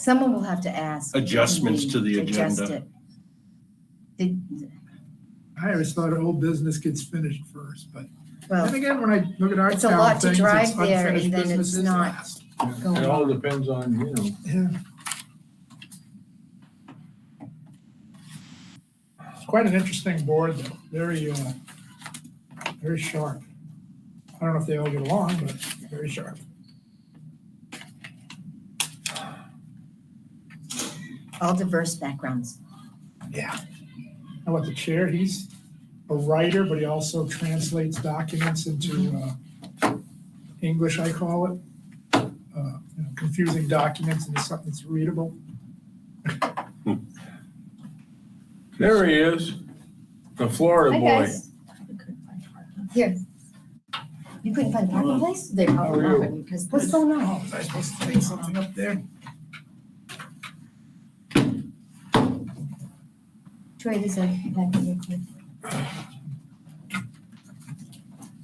Someone will have to ask. Adjustments to the Adjust agenda. it. I always thought old business gets finished first, but Well, then again, when I look at our It's a town lot to things, drive it's there, unfinished and then business it's is not- last. going It all on. depends on, Yeah. It's quite an interesting board, though. Very sharp. I don't know if they all get along, but very sharp. All diverse backgrounds. Yeah. How about the chair? He's a writer, but he also translates documents into English, I call it. Confusing documents into something that's readable. there he is, the Florida Hi, boy. guys. Here. You couldn't find a parking place? They probably How are you? not, because what's going on? Oh, was I supposed to take something up there? Troy, there's a packet real quick.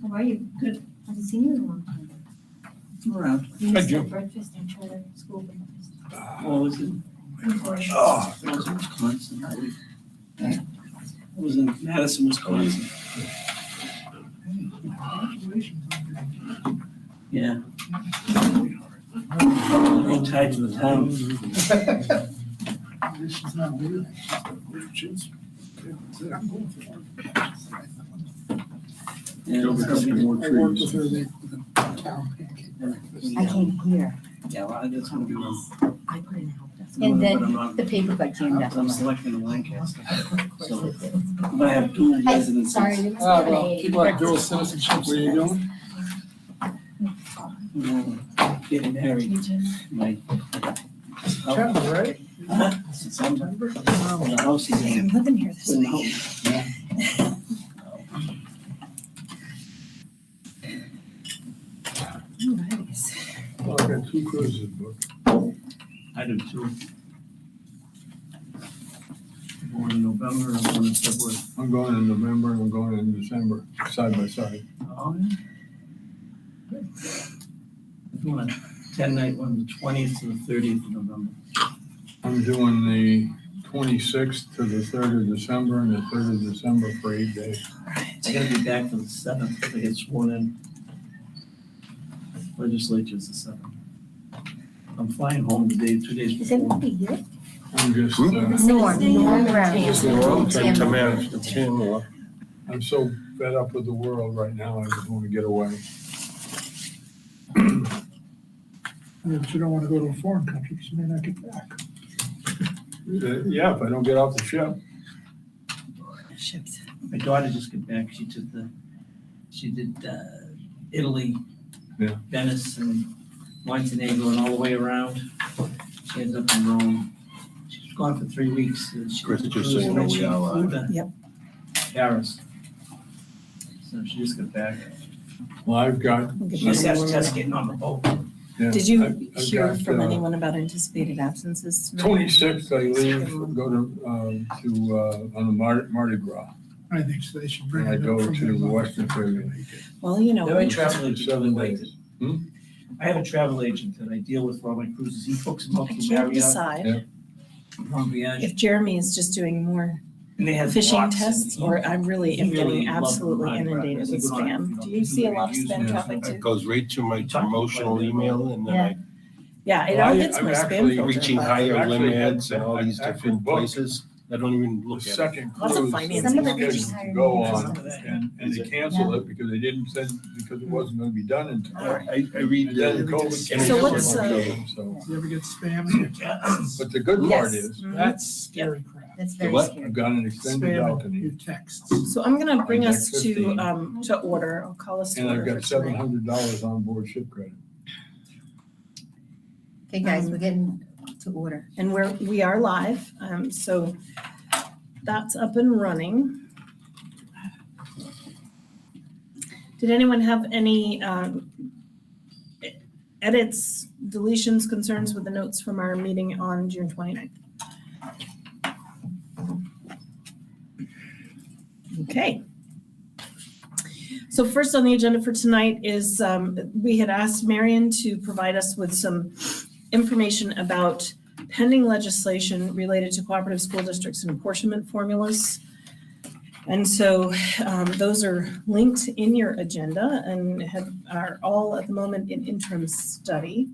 How are you? Good. Haven't seen you in a long time. I'm around. You Hi, missed Jim. the breakfast and charter school breakfast. What was it? Oh. I was in Wisconsin. I was in Madison, Wisconsin. Congratulations on Yeah. I'm tied to the town. This is not weird. Richards. I'm going for it. Yeah, Go it's pick up gonna be some more I worked trees. with her there for the town pancake breakfast. I came here. Yeah, well, that's gonna be wrong. I put in help. And then the paper got jammed up. I'm selecting a Lancaster. Of course So- it did. But I have dual Hi, residencies. sorry, we must Ah, have an well, A. people have dual citizenship, what are you doing? Getting married. My. September, right? Huh? September. The house is Hey, in. I'm living here this in week. house. Well, I got 2 cruises booked. I do too. I'm going in November, I'm going in February. I'm going in November and I'm going in December, side by side. Oh, yeah. I'm doing a 10-night one, the 20th to the 30th of November. I'm doing the 26th to the 3rd of December and the 3rd of December for 8 days. I gotta be back for the 7th if I get sworn in. Legislature's the 7th. I'm flying home today, 2 days Is before. anybody here? I'm just, Norm around here. Come in, 10 or. I'm so fed up with the world right now, I just want to get away. Yeah, but you don't want to go to a foreign country because you may not get back. Yeah, if I don't get off the ship. Ships. My daughter just got back, she did Italy, Yeah. Venice and Montenegro and all the way around. She ended up in Rome. She's gone for 3 weeks. She Chris was just cruise said and then no she shower. flew to Yep. Paris. So she just got back. Well, I've got, She just has test getting on the boat. yeah. Did you I've hear got, from anyone about anticipated absences? tonight? 26th, I leave, go to on the Mardi Gras. I think so. They should bring And I it go up from to their the mother. Western Caribbean. Well, you know, No, I travel agent 7 really liked days. it. I have a travel agent that I deal with for all my cruises. He books them out I through can't Marriott, decide Palm Voyage, if Jeremy is just doing more and they have fishing blocks, and tests he- or I really am he really getting loved absolutely Mardi Gras inundated because he with went on, spam. you know, Do you see a lot of reviews spam and traffic stuff. It too? goes right to my promotional email and then I Yeah, it Well, all I- hits I'm my actually spam filter. reaching but higher Actually, limits and all these I actually different booked places. I don't even The look at it. second Lots of cruise financing. that Some of was the beaches scheduled to hire go me. on, and they canceled it because they didn't send, because it wasn't gonna be done in time. I read And then the. COVID came. So and what's, everything, so- You ever get spam? But the good part Yes. is, Mhm. That's scary crap. That's very what? scary. I've got an extended Spam balcony, your texts. So I'm gonna bring us Next to 15. order. I'll call us to and I've order got for tonight. $700 on board ship credit. Okay, guys, we're getting to order. And we are live, so that's up and running. Did anyone have any edits, deletions, concerns with the notes from our meeting on June 29th? Okay. So first on the agenda for tonight is, we had asked Marion to provide us with some information about pending legislation related to cooperative school districts and apportionment formulas. And so those are linked in your agenda and are all at the moment in interim study.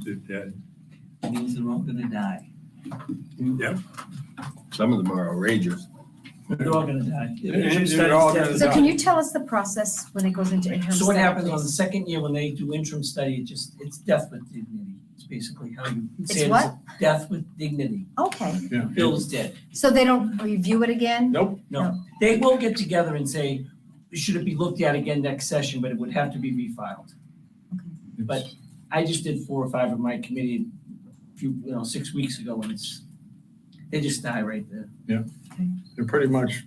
That- It means they're all gonna die. Yep. Some of them are outrageous. They're all gonna die. They're all gonna So can you tell us the process when it goes into interim So what study, happens on the please? second year when they do interim study, it's death with dignity. It's basically how you say It's what? Death with dignity. Okay, Yeah. Bill is dead. so they don't review it again? Nope. No, they will get together and say, should it be looked at again next session, but it would have to be refiled. But I just did 4 or 5 of my committee a few, 6 weeks ago, and they just die right there. They're pretty much,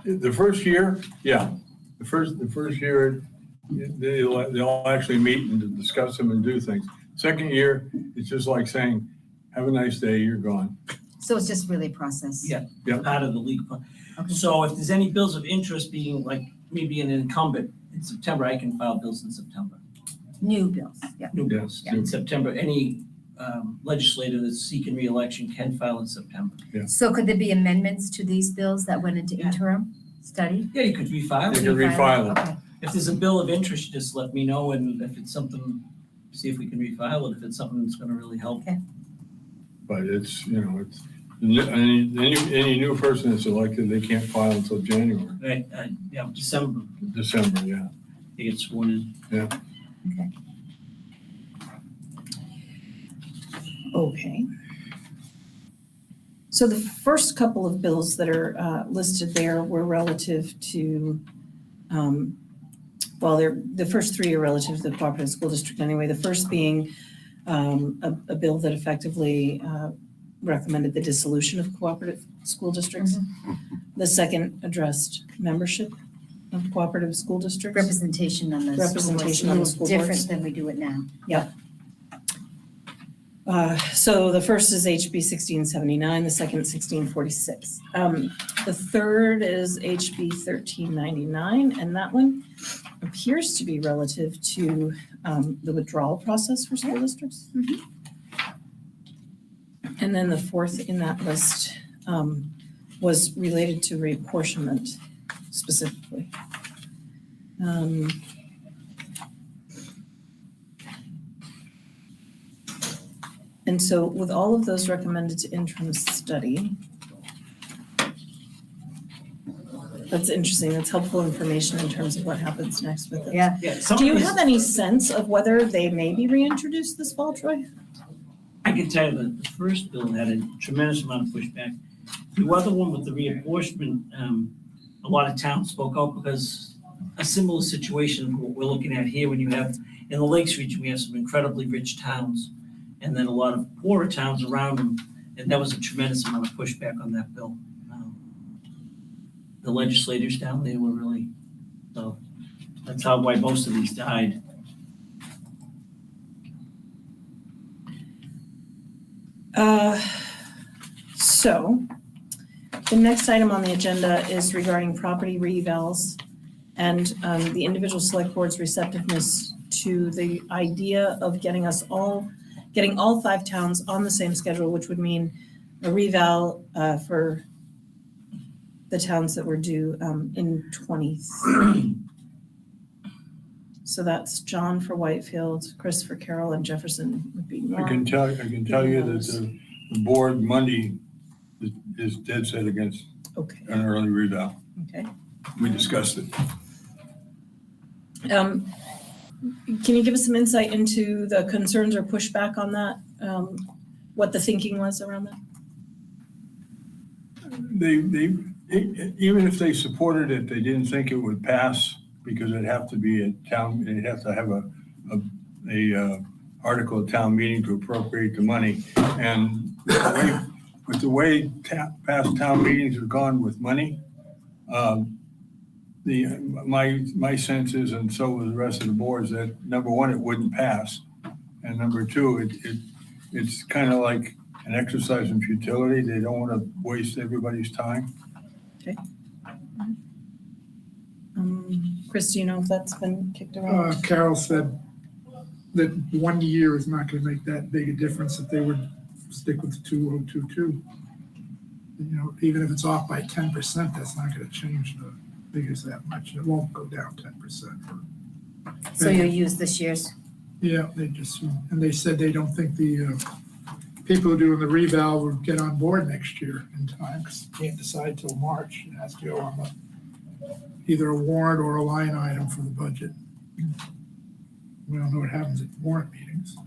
the first year, yeah, the first year, they'll actually meet and discuss them and do things. Second year, it's just like saying, have a nice day, you're gone. So it's just really a process? Yeah. Yep. Out of the league. Okay. So if there's any bills of interest being, like me being an incumbent in September, I can file bills in September. New bills, yeah. New bills in September. Any legislator that's seeking reelection can file in September. So could there be amendments to these bills that went into Yeah. interim study? Yeah, you could refile. They can refile it. Okay, If there's a bill of interest, just let me know, and if it's something, see if we can refile it, if it's something that's gonna really help. But it's, any new person that's elected, they can't file until January, Right, yeah, December, December, yeah. they get sworn in. Okay. So the first couple of bills that are listed there were relative to, the first 3 are relative to the cooperative school district anyway. The first being a bill that effectively recommended the dissolution of cooperative school districts. The second addressed membership of cooperative school districts. representation on the school boards, Representation a on the little school different boards. than we do it now. So the first is HB 1679, the second 1646. The third is HB 1399, and that one appears to be relative to the withdrawal process for school districts. And then the fourth in that list was related to reapportionment specifically. And so with all of those recommended to interim study, that's interesting. That's helpful information in terms of what happens next with it. Yeah, Yeah, some Do of you these- have any sense of whether they may be reintroduced this fall, Troy? I can tell you that the first bill had a tremendous amount of pushback. The other one with the reapportionment, a lot of towns spoke out because a similar situation to what we're looking at here, when you have, in the Lakes region, we have some incredibly rich towns, and then a lot of poorer towns around them, and that was a tremendous amount of pushback on that bill. The legislators down there were really, so that's why most of these died. So the next item on the agenda is regarding property revals and the individual select board's receptiveness to the idea of getting all 5 towns on the same schedule, which would mean a reval for the towns that were due in 23. So that's John for Whitefield, Chris for Carroll, and Jefferson would be I one. can tell you that the board Monday is dead set against Okay, an early revow. okay. We discussed it. Can you give us some insight into the concerns or pushback on that? What the thinking was around that? Even if they supported it, they didn't think it would pass because it'd have to be a town, it'd have to have a article at town meeting to appropriate the money. And with the way past town meetings have gone with money, my sense is, and so was the rest of the boards, that number one, it wouldn't pass. And number two, it's kind of like an exercise in futility. They don't want to waste everybody's time. Chris, do you know if that's been kicked around? Carol said that 1 year is not gonna make that big a difference if they were stick with the 2022. You know, even if it's off by 10%, that's not gonna change the figures that much. It won't go down 10%. So you'll use this year's? Yeah, and they said they don't think the people who are doing the reval will get on board next year in time, because you can't decide till March. It has to go on either a warrant or a line item for the budget. We don't know what happens at warrant meetings.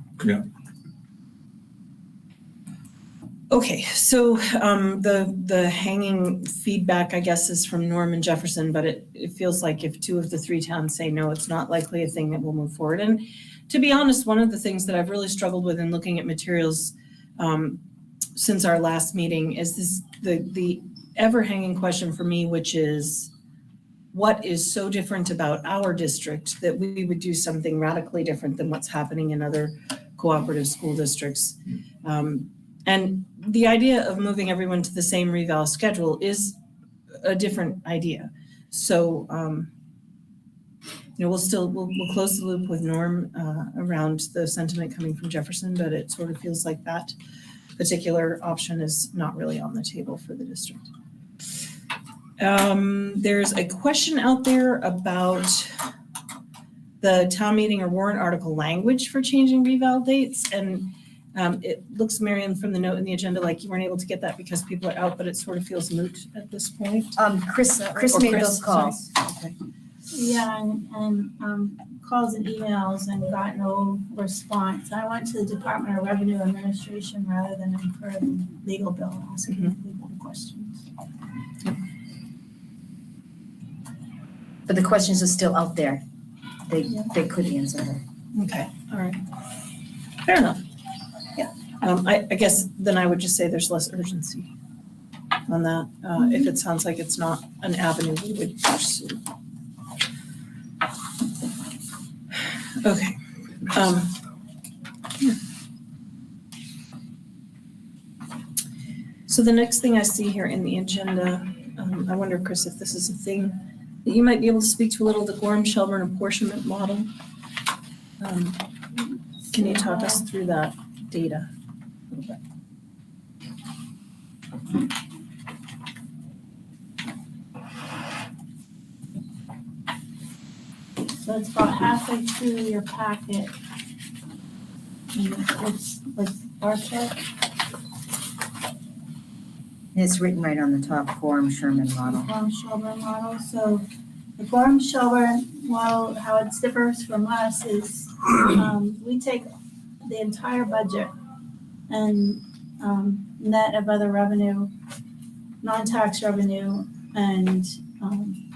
Okay, so the hanging feedback, I guess, is from Norm and Jefferson, but it feels like if 2 of the 3 towns say no, it's not likely a thing that will move forward. And to be honest, one of the things that I've really struggled with in looking at materials since our last meeting is the ever-hanging question for me, which is, what is so different about our district that we would do something radically different than what's happening in other cooperative school districts? And the idea of moving everyone to the same reval schedule is a different idea. So, we'll close the loop with Norm around the sentiment coming from Jefferson, but it sort of feels like that particular option is not really on the table for the district. There's a question out there about the town meeting or warrant article language for changing reval dates, and it looks, Marion, from the note in the agenda, like you weren't able to get that because people are out, but it sort of feels moot at this point. Chris Or made Chris, those calls. Okay. Yeah, and calls and emails and got no response. I went to the Department of Revenue Administration rather than incur the legal bill asking legal questions. But the questions are still out there. They could answer her. Okay, all right. Fair enough. Yeah. I guess then I would just say there's less urgency on that, if it sounds like it's not an avenue we would pursue. Okay. So the next thing I see here in the agenda, I wonder, Chris, if this is a thing that you might be able to speak to a little, the Gorham-Shelburne apportionment model. Can you talk us through that data a little bit? So it's about halfway through your packet. And it's like bar chart. And it's written right on the top, Gorham-Sherman model. Gorham-Shelburne model. So the Gorham-Shelburne model, how it differs from us is we take the entire budget and net of other revenue, non-tax revenue, and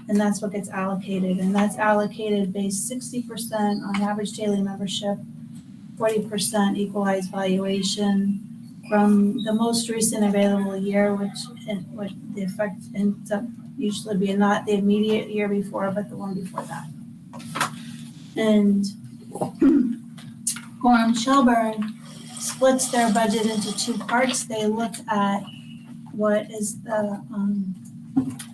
that's what gets allocated. And that's allocated based 60% on average daily membership, 40% equalized valuation from the most recent available year, which the effect ends up usually being not the immediate year before, but the one before that. And Gorham-Shelburne splits their budget into 2 parts. They look at what is the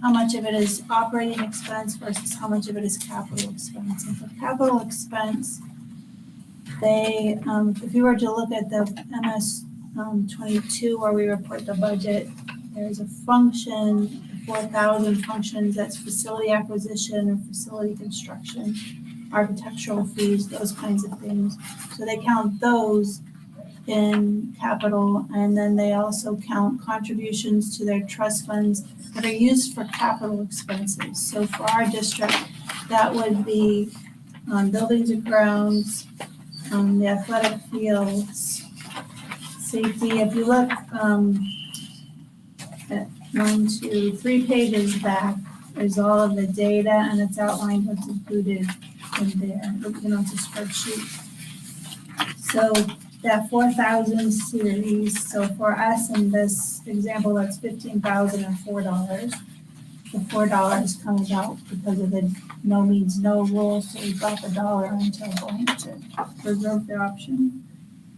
how much of it is operating expense versus how much of it is capital expense. And for capital expense, they if you were to look at the MS 22 where we report the budget, there's a function, 4,000 functions, that's facility acquisition or facility construction, architectural fees, those kinds of things. So they count those in capital, and then they also count contributions to their trust funds that are used for capital expenses. So for our district, that would be buildings and grounds, the athletic fields, safety. If you look at 1, 2, 3 pages back, there's all of the data and it's outlined what's included in there. It's a spreadsheet. So that 4,000 series, so for us in this example, that's $15,004. The $4 comes out because of the no means no rule, so we drop $1 until going to reserve the option.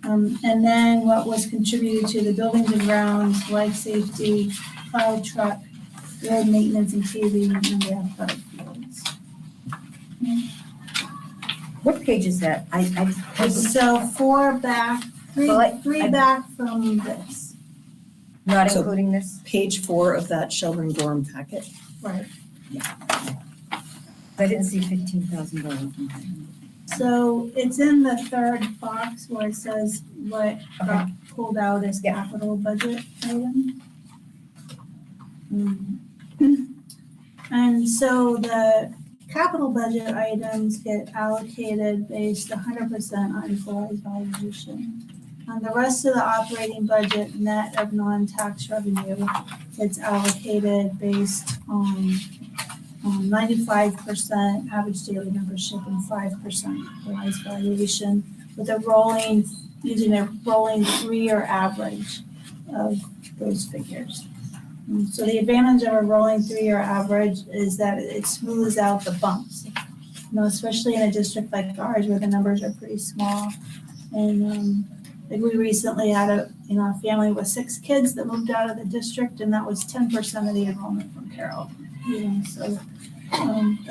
And then what was contributed to the buildings and grounds, life safety, fire truck, road maintenance and paving, and the athletic fields. What page is that? So 4 back, Three back from this, Not So- including this? Page 4 of that Sheldon Gorham packet. right. I didn't see $15,000. So it's in the third box where it says what got pulled out as Yeah. capital budget item. And so the capital budget items get allocated based 100% on equalized valuation. And the rest of the operating budget net of non-tax revenue gets allocated based on 95% average daily membership and 5% equalized valuation with using a rolling 3-year average of those figures. So the advantage of a rolling 3-year average is that it smooths out the bumps. Especially in a district like ours where the numbers are pretty small. And like we recently had a family with 6 kids that moved out of the district, and that was 10% of the enrollment from Carroll. So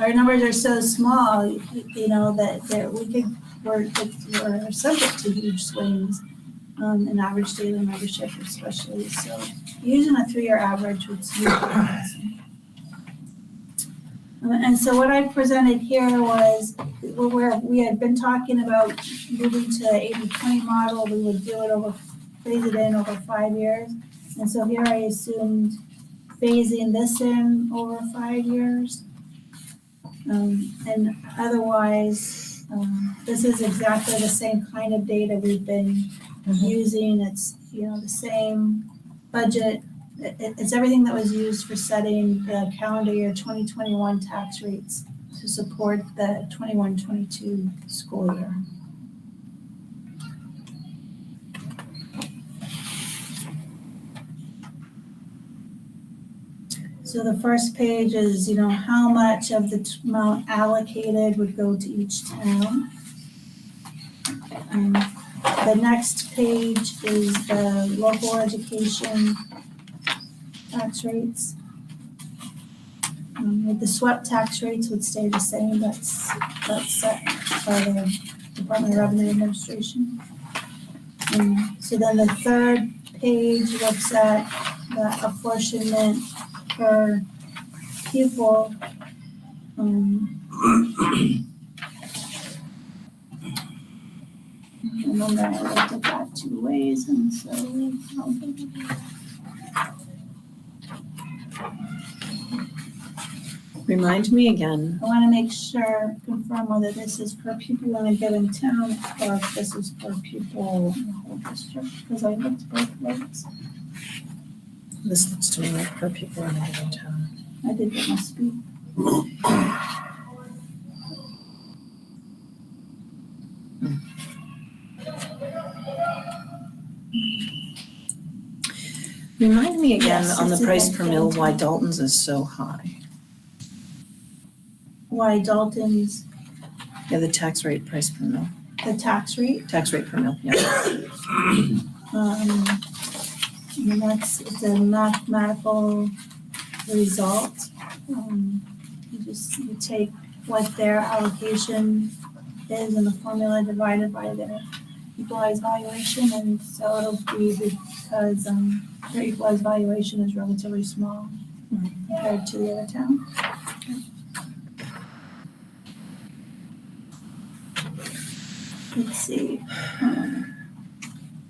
our numbers are so small, that we're subject to huge swings in average daily membership especially. So using a 3-year average would smooth it. And so what I presented here was where we had been talking about moving to 80-20 model. We would phase it in over 5 years. And so here I assumed phasing this in over 5 years. And otherwise, this is exactly the same kind of data we've been using. It's, the same budget. It's everything that was used for setting the calendar year 2021 tax rates to support the 21-22 school year. So the first page is, how much of the amount allocated would go to each town. The next page is the local education tax rates. The SWEP tax rates would stay the same. That's set by the Department of Revenue Administration. So then the third page looks at the apportionment per pupil. Remember, I looked at that 2 ways, and so Remind me again. I want to make sure, confirm whether this is per pupil in a given town or if this is per pupil in the whole district, because I looked both ways. This looks to me like per pupil in a given town. I think it must be. Remind me again Yes, on the it's in price that per mil why given town. Dalton's is so high. Why Dalton's, Yeah, the tax rate price per mil, the tax rate, tax rate per mil, yeah. it's a mathematical result. You take what their allocation is in the formula divided by their equalized valuation, and so it'll be because their equalized valuation is relatively small compared to the other town. Let's see,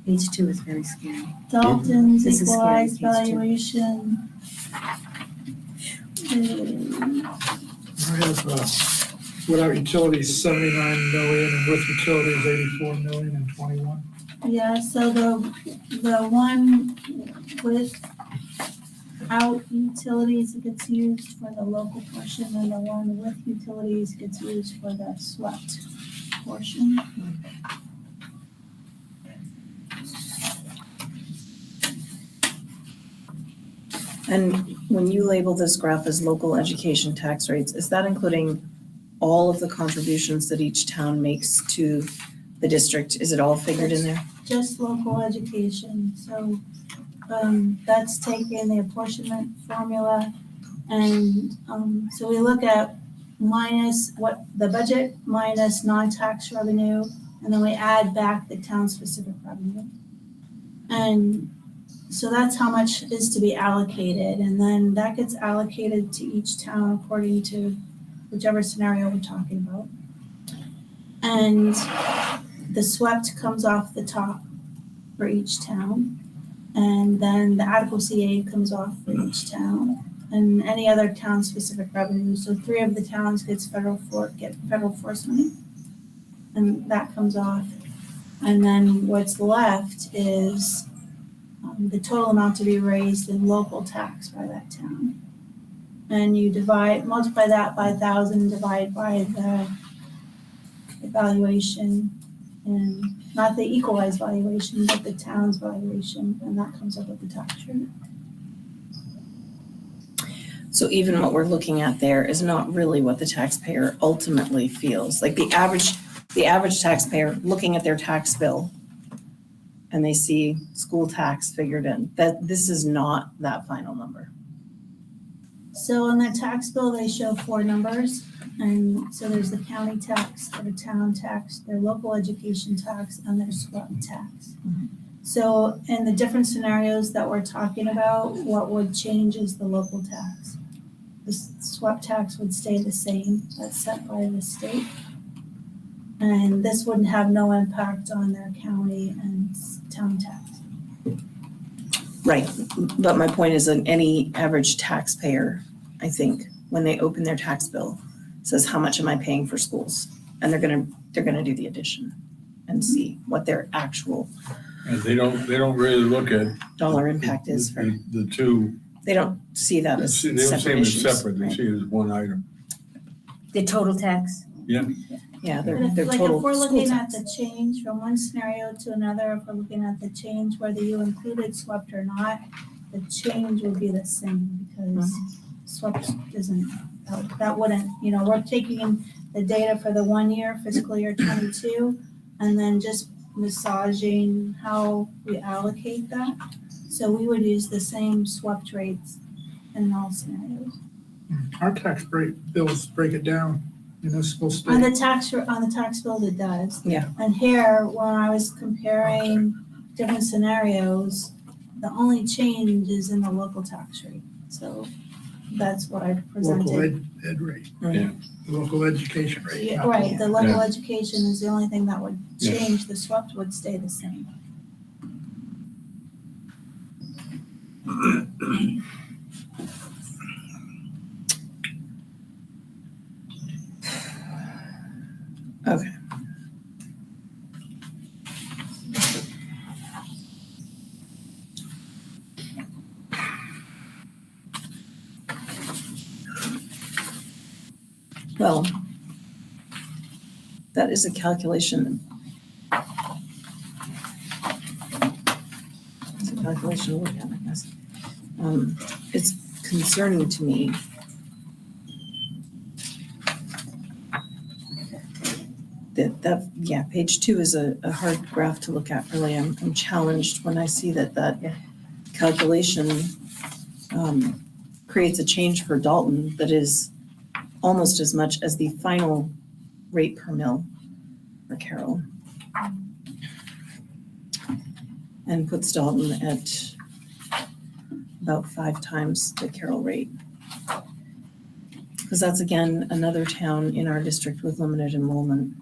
Page 2 is very scary. Dalton's This is scary, equalized page 2. valuation. I have, without utilities, 79 million, and with utilities, 84 million and 21. Yeah, so the one without utilities gets used for the local portion, and the one with utilities gets used for the swept portion. And when you label this graph as local education tax rates, is that including all of the contributions that each town makes to the district? Is it all figured in there? Just local education, so that's taking the apportionment formula. And so we look at minus what the budget minus non-tax revenue and then we add back the town-specific revenue. And so that's how much is to be allocated, and then that gets allocated to each town according to whichever scenario we're talking about. And the swept comes off the top for each town, and then the adequacy aid comes off for each town, and any other town-specific revenue. So 3 of the towns get federal force money, and that comes off. And then what's left is the total amount to be raised in local tax by that town. And you multiply that by 1,000, divide by the valuation, and not the equalized valuation, but the town's valuation, and that comes up with the tax rate. So even what we're looking at there is not really what the taxpayer ultimately feels. Like the average taxpayer looking at their tax bill and they see school tax figured in, that this is not that final number. So on that tax bill, they show 4 numbers. And so there's the county tax, their town tax, their local education tax, and their swept tax. So in the different scenarios that we're talking about, what would change is the local tax. The swept tax would stay the same, that's set by the state. And this wouldn't have no impact on their county and town tax. Right, but my point is that any average taxpayer, I think, when they open their tax bill, says, how much am I paying for schools? And they're gonna do the addition and see what their actual And they don't really look at dollar impact is for, the two. they don't see that as They don't see separate them as issues. separate, they right? see it as one item. The total tax? Yeah, And their if, like, total if we're school looking at tax. the change from one scenario to another, if we're looking at the change, whether you included swept or not, the change would be the same, because swept isn't, that wouldn't, we're taking the data for the 1 year, fiscal year 22, and then just massaging how we allocate that. So we would use the same swept rates in all scenarios. Our tax bills break it down, municipal, state. On the tax bill, it does. Yeah. And here, when I was comparing different scenarios, the only change is in the local tax rate. So that's what I Local presented. ed rate. Yeah. The local education rate. Yeah, not the- right, the local education is the only thing that would Yeah. change. The swept would stay the same. Okay. Well, that is a calculation. It's a calculation to look at, I guess. It's concerning to me that page 2 is a hard graph to look at, really. I'm challenged when I see that calculation creates a change for Dalton that is almost as much as the final rate per mil for Carroll. And puts Dalton at about 5 times the Carroll rate. Because that's, again, another town in our district with limited enrollment.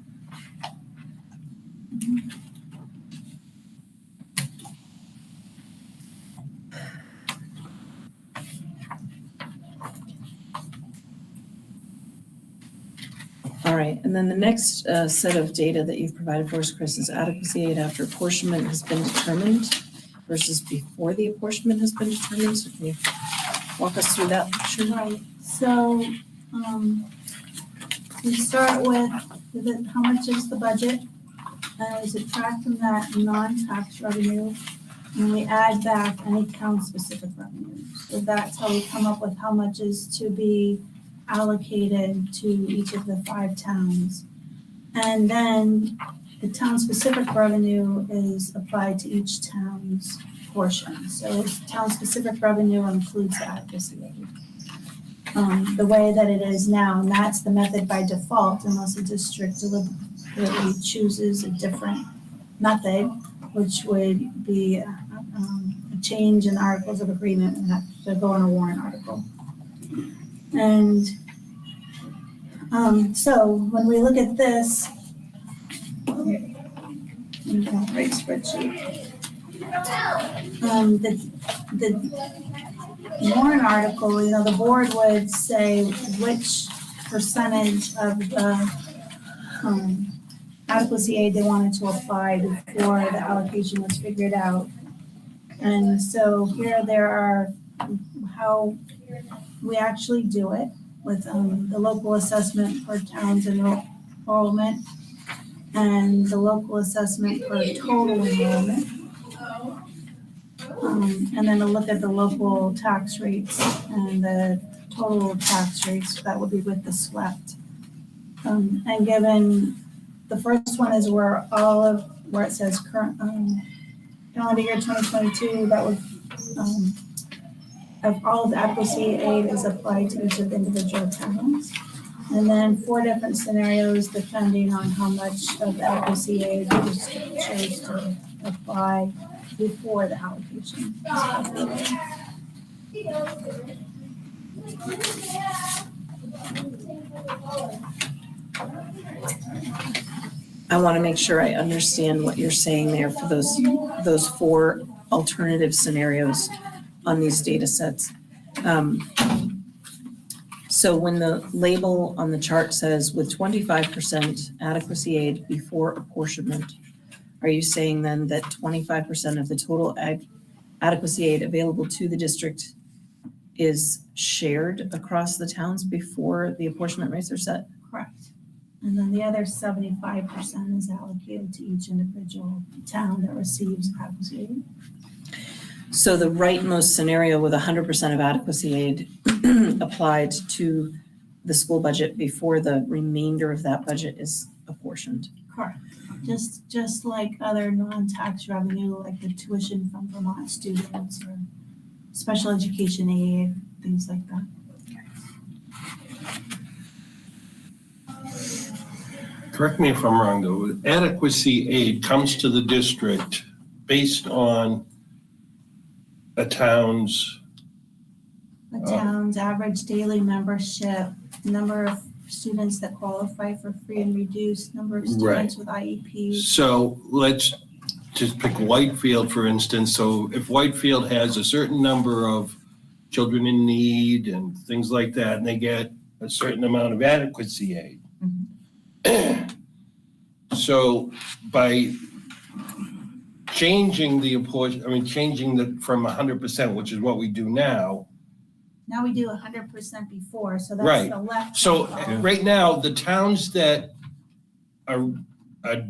All right, and then the next set of data that you've provided for us, Chris, is adequacy aid after apportionment has been determined versus before the apportionment has been determined. So can you walk us through that picture? Right, so, we start with how much is the budget, and we subtract from that non-tax revenue, and we add back any town-specific revenue. So that's how we come up with how much is to be allocated to each of the 5 towns. And then the town-specific revenue is applied to each town's portion. So town-specific revenue includes the adequacy aid. The way that it is now, and that's the method by default unless a district really chooses a different method, which would be a change in articles of agreement and have to go on a warrant article. And so when we look at this, right spreadsheet, the warrant article, the board would say which percentage of the adequacy aid they wanted to apply before the allocation was figured out. And so here there are how we actually do it with the local assessment for towns enrollment and the local assessment for total enrollment. And then to look at the local tax rates and the total tax rates that would be with the SWEPT. And given the first one is where it says current calendar year 2022, that would of all of the adequacy aid is applied to each of the individual towns. And then 4 different scenarios depending on how much of the adequacy aid the district chose to apply before the allocation is calculated. I want to make sure I understand what you're saying there for those 4 alternative scenarios on these data sets. So when the label on the chart says with 25% adequacy aid before apportionment, are you saying then that 25% of the total adequacy aid available to the district is shared across the towns before the apportionment rates are set? Correct. And then the other 75% is allocated to each individual town that receives adequacy aid. So the rightmost scenario with 100% of adequacy aid applied to the school budget before the remainder of that budget is apportioned. Correct. Just like other non-tax revenue, like the tuition from Vermont students or special education aid, things like that. Correct me if I'm wrong, though. Adequacy aid comes to the district based on a town's The town's average daily membership, number of students that qualify for free and reduced, number of students with IEPs. So let's just pick Whitefield, for instance. So if Whitefield has a certain number of children in need and things like that, and they get a certain amount of adequacy aid. So by changing changing from 100%, which is what we do now. Now we do 100% before, so that's Right. the left. So column. right now, the towns that are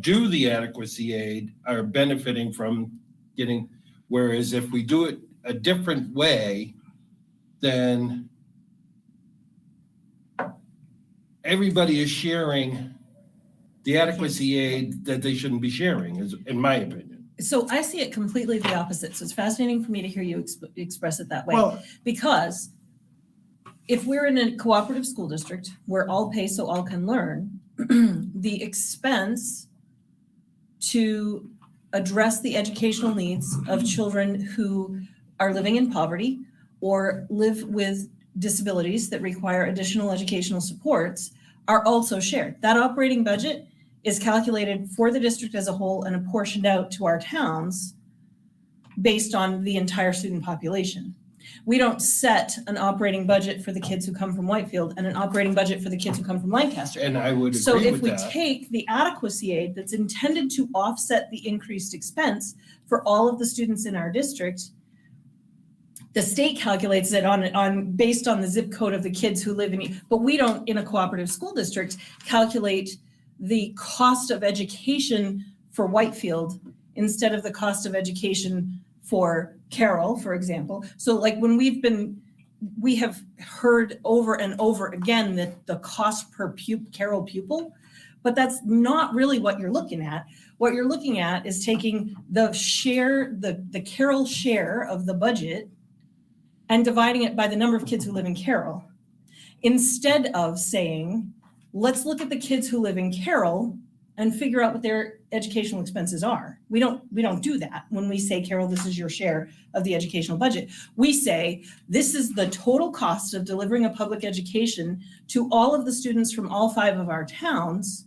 do the adequacy aid are benefiting from getting, whereas if we do it a different way, then everybody is sharing the adequacy aid that they shouldn't be sharing, in my opinion. So I see it completely the opposite. So it's fascinating for me to hear you express it that way. Well, Because if we're in a cooperative school district where all pay so all can learn, the expense to address the educational needs of children who are living in poverty or live with disabilities that require additional educational supports are also shared. That operating budget is calculated for the district as a whole and apportioned out to our towns based on the entire student population. We don't set an operating budget for the kids who come from Whitefield and an operating budget for the kids who come from Lancaster. and I would So agree if with we that. take the adequacy aid that's intended to offset the increased expense for all of the students in our district, the state calculates it based on the zip code of the kids who live but we don't, in a cooperative school district, calculate the cost of education for Whitefield instead of the cost of education for Carroll, for example. So like when we have heard over and over again that the cost per Carroll pupil, but that's not really what you're looking at. What you're looking at is taking the share, the Carroll share of the budget and dividing it by the number of kids who live in Carroll. Instead of saying, let's look at the kids who live in Carroll and figure out what their educational expenses are. We don't do that when we say, Carol, this is your share of the educational budget. We say, this is the total cost of delivering a public education to all of the students from all 5 of our towns.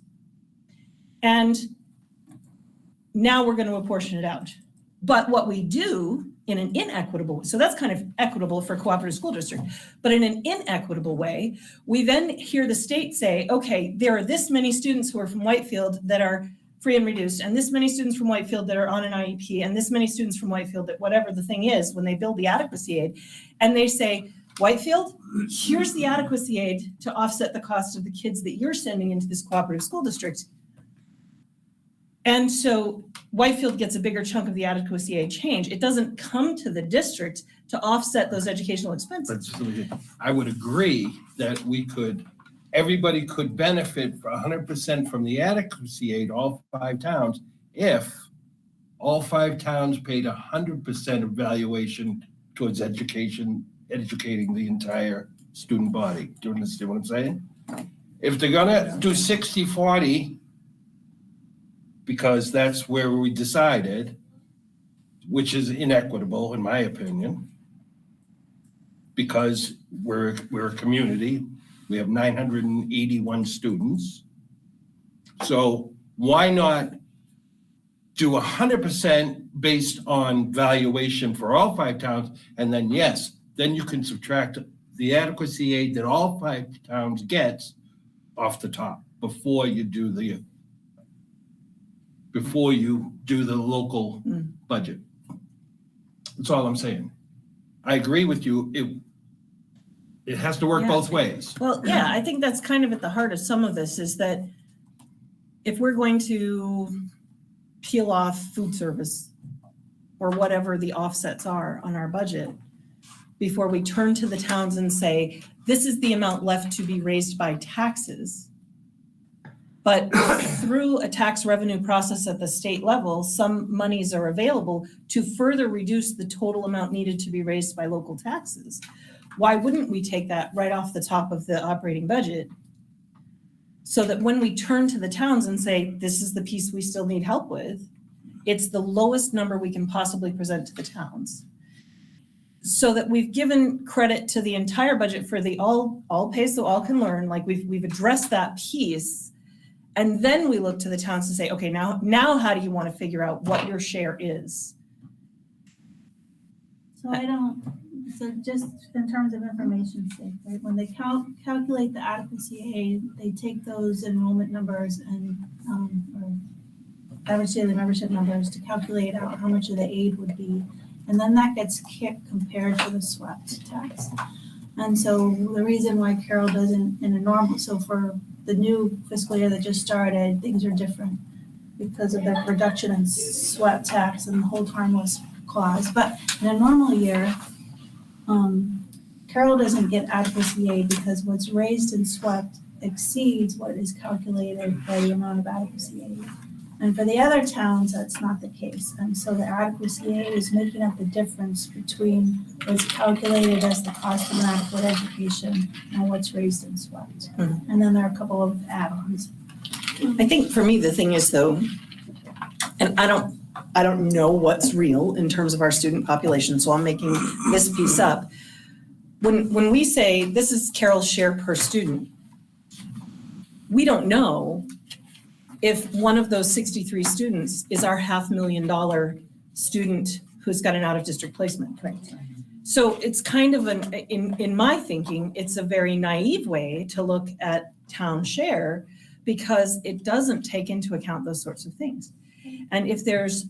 And now we're going to apportion it out. But what we do in an inequitable, so that's kind of equitable for cooperative school district, but in an inequitable way, we then hear the state say, okay, there are this many students who are from Whitefield that are free and reduced, and this many students from Whitefield that are on an IEP, and this many students from Whitefield that whatever the thing is, when they build the adequacy aid, and they say, Whitefield, here's the adequacy aid to offset the cost of the kids that you're sending into this cooperative school district. And so Whitefield gets a bigger chunk of the adequacy aid change. It doesn't come to the district to offset those educational expenses. But I would agree that everybody could benefit for 100% from the adequacy aid, all 5 towns, if all 5 towns paid 100% of valuation towards educating the entire student body. Do you understand what I'm saying? If they're gonna do 60-40, because that's where we decided, which is inequitable in my opinion, because we're a community, we have 981 students. So why not do 100% based on valuation for all 5 towns, and then yes, then you can subtract the adequacy aid that all 5 towns gets off the top before you do the local budget. That's all I'm saying. I agree with you. It has to work both ways. Well, yeah, I think that's kind of at the heart of some of this, is that if we're going to peel off food service or whatever the offsets are on our budget, before we turn to the towns and say, this is the amount left to be raised by taxes, but through a tax revenue process at the state level, some monies are available to further reduce the total amount needed to be raised by local taxes. Why wouldn't we take that right off the top of the operating budget, so that when we turn to the towns and say, this is the piece we still need help with, it's the lowest number we can possibly present to the towns? So that we've given credit to the entire budget for the all pay so all can learn, like we've addressed that piece. And then we look to the towns to say, okay, now how do you want to figure out what your share is? So just in terms of information sake, right, when they calculate the adequacy aid, they take those enrollment numbers and, or average daily membership numbers to calculate out how much of the aid would be. And then that gets compared to the swept tax. And so the reason why Carol doesn't in a normal, so for the new fiscal year that just started, things are different because of the reduction in swept tax and the hold harmless clause. But in a normal year, Carol doesn't get adequacy aid because what's raised and swept exceeds what is calculated by the amount of adequacy aid. And for the other towns, that's not the case. And so the adequacy aid is making up the difference between what's calculated as the cost of an adequate education and what's raised and swept. Mm-hmm. And then there are a couple of add-ons. I think for me, the thing is though, and I don't know what's real in terms of our student population, so I'm making this piece up. When we say this is Carol's share per student, we don't know if one of those 63 students is our $500,000 student who's got an out-of-district placement. Right. So it's kind of in my thinking, it's a very naive way to look at town share because it doesn't take into account those sorts of things. And if there's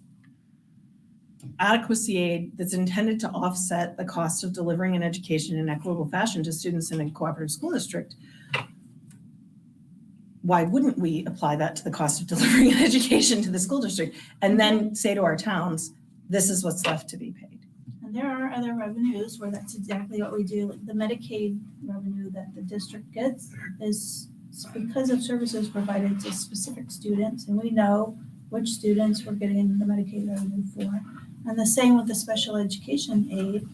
adequacy aid that's intended to offset the cost of delivering an education in an equitable fashion to students in a cooperative school district, why wouldn't we apply that to the cost of delivering an education to the school district and then say to our towns, this is what's left to be paid? And there are other revenues where that's exactly what we do. Like the Medicaid revenue that the district gets is because of services provided to specific students, and we know which students we're getting the Medicaid revenue for. And the same with the special education aid,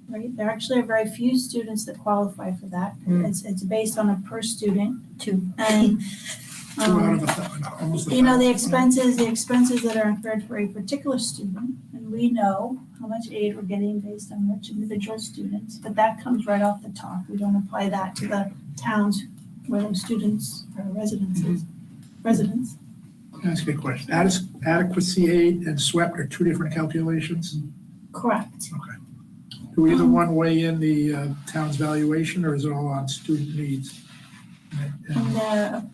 right? There actually are very few students that qualify for that. It's based on a per student. Two. And 2 out of almost a You know, the thousand. expenses that are incurred for a particular student, and we know how much aid we're getting based on which individual students, but that comes right off the top. We don't apply that to the towns where those students are residents. Can I ask you a question? Adequacy aid and SWEP are 2 different calculations? Correct. Do either one weigh in the town's valuation, or is it all on student needs? And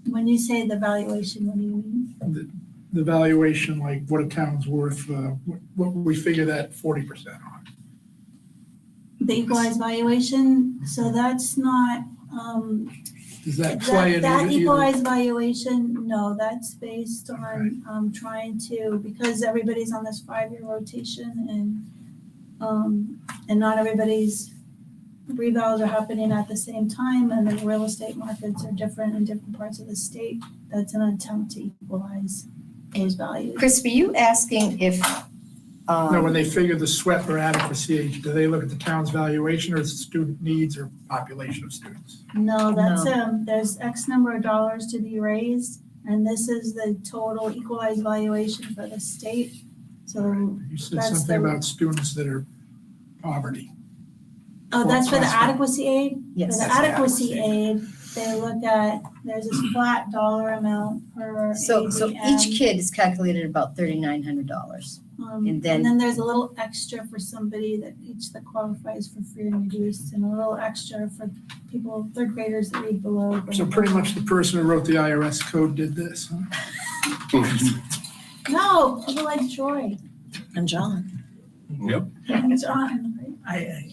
when you say the valuation, what do you mean? The valuation, like what a town's worth, what we figure that 40% on. The equalized valuation, so that's not, Does that play in that either? equalized valuation, no, that's based on, trying to, because everybody's on this 5-year rotation and not everybody's revals are happening at the same time, and the real estate markets are different in different parts of the state. That's an attempt to equalize those values. Chris, were you asking if, No, when they figure the SWEP or adequacy age, do they look at the town's valuation, or is it student needs or population of students? No, that's, there's X number of dollars to be raised, and this is the total equalized valuation for the state. So, You said That's something the- about students that are poverty. oh, that's for the Class- adequacy aid? For yes, the adequacy aid, they look at, there's this flat dollar amount per so ADM. each kid is calculated about $3,900. and And then- then there's a little extra for somebody that qualifies for free and reduced, and a little extra for people, 3rd graders that read below. So pretty much the person who wrote the IRS code did this, huh? No, people like Troy And John. Yep. and John, right?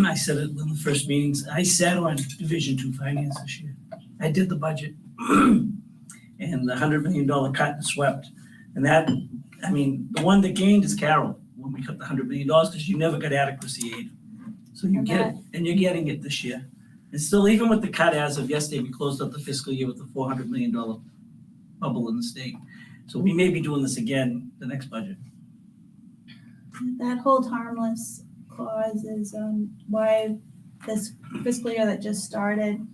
I said it in the first meetings, I sat on Division II Finance this year. I did the budget. And the $100 million cut and swept. And that, I mean, the one that gained is Carroll, when we cut the $100 million, because you never got adequacy aid. So you And get it, and you're getting it this year. And still, even with the cut as of yesterday, we closed out the fiscal year with a $400 million bubble in the state. So we may be doing this again the next budget. That hold harmless clause is why this fiscal year that just started,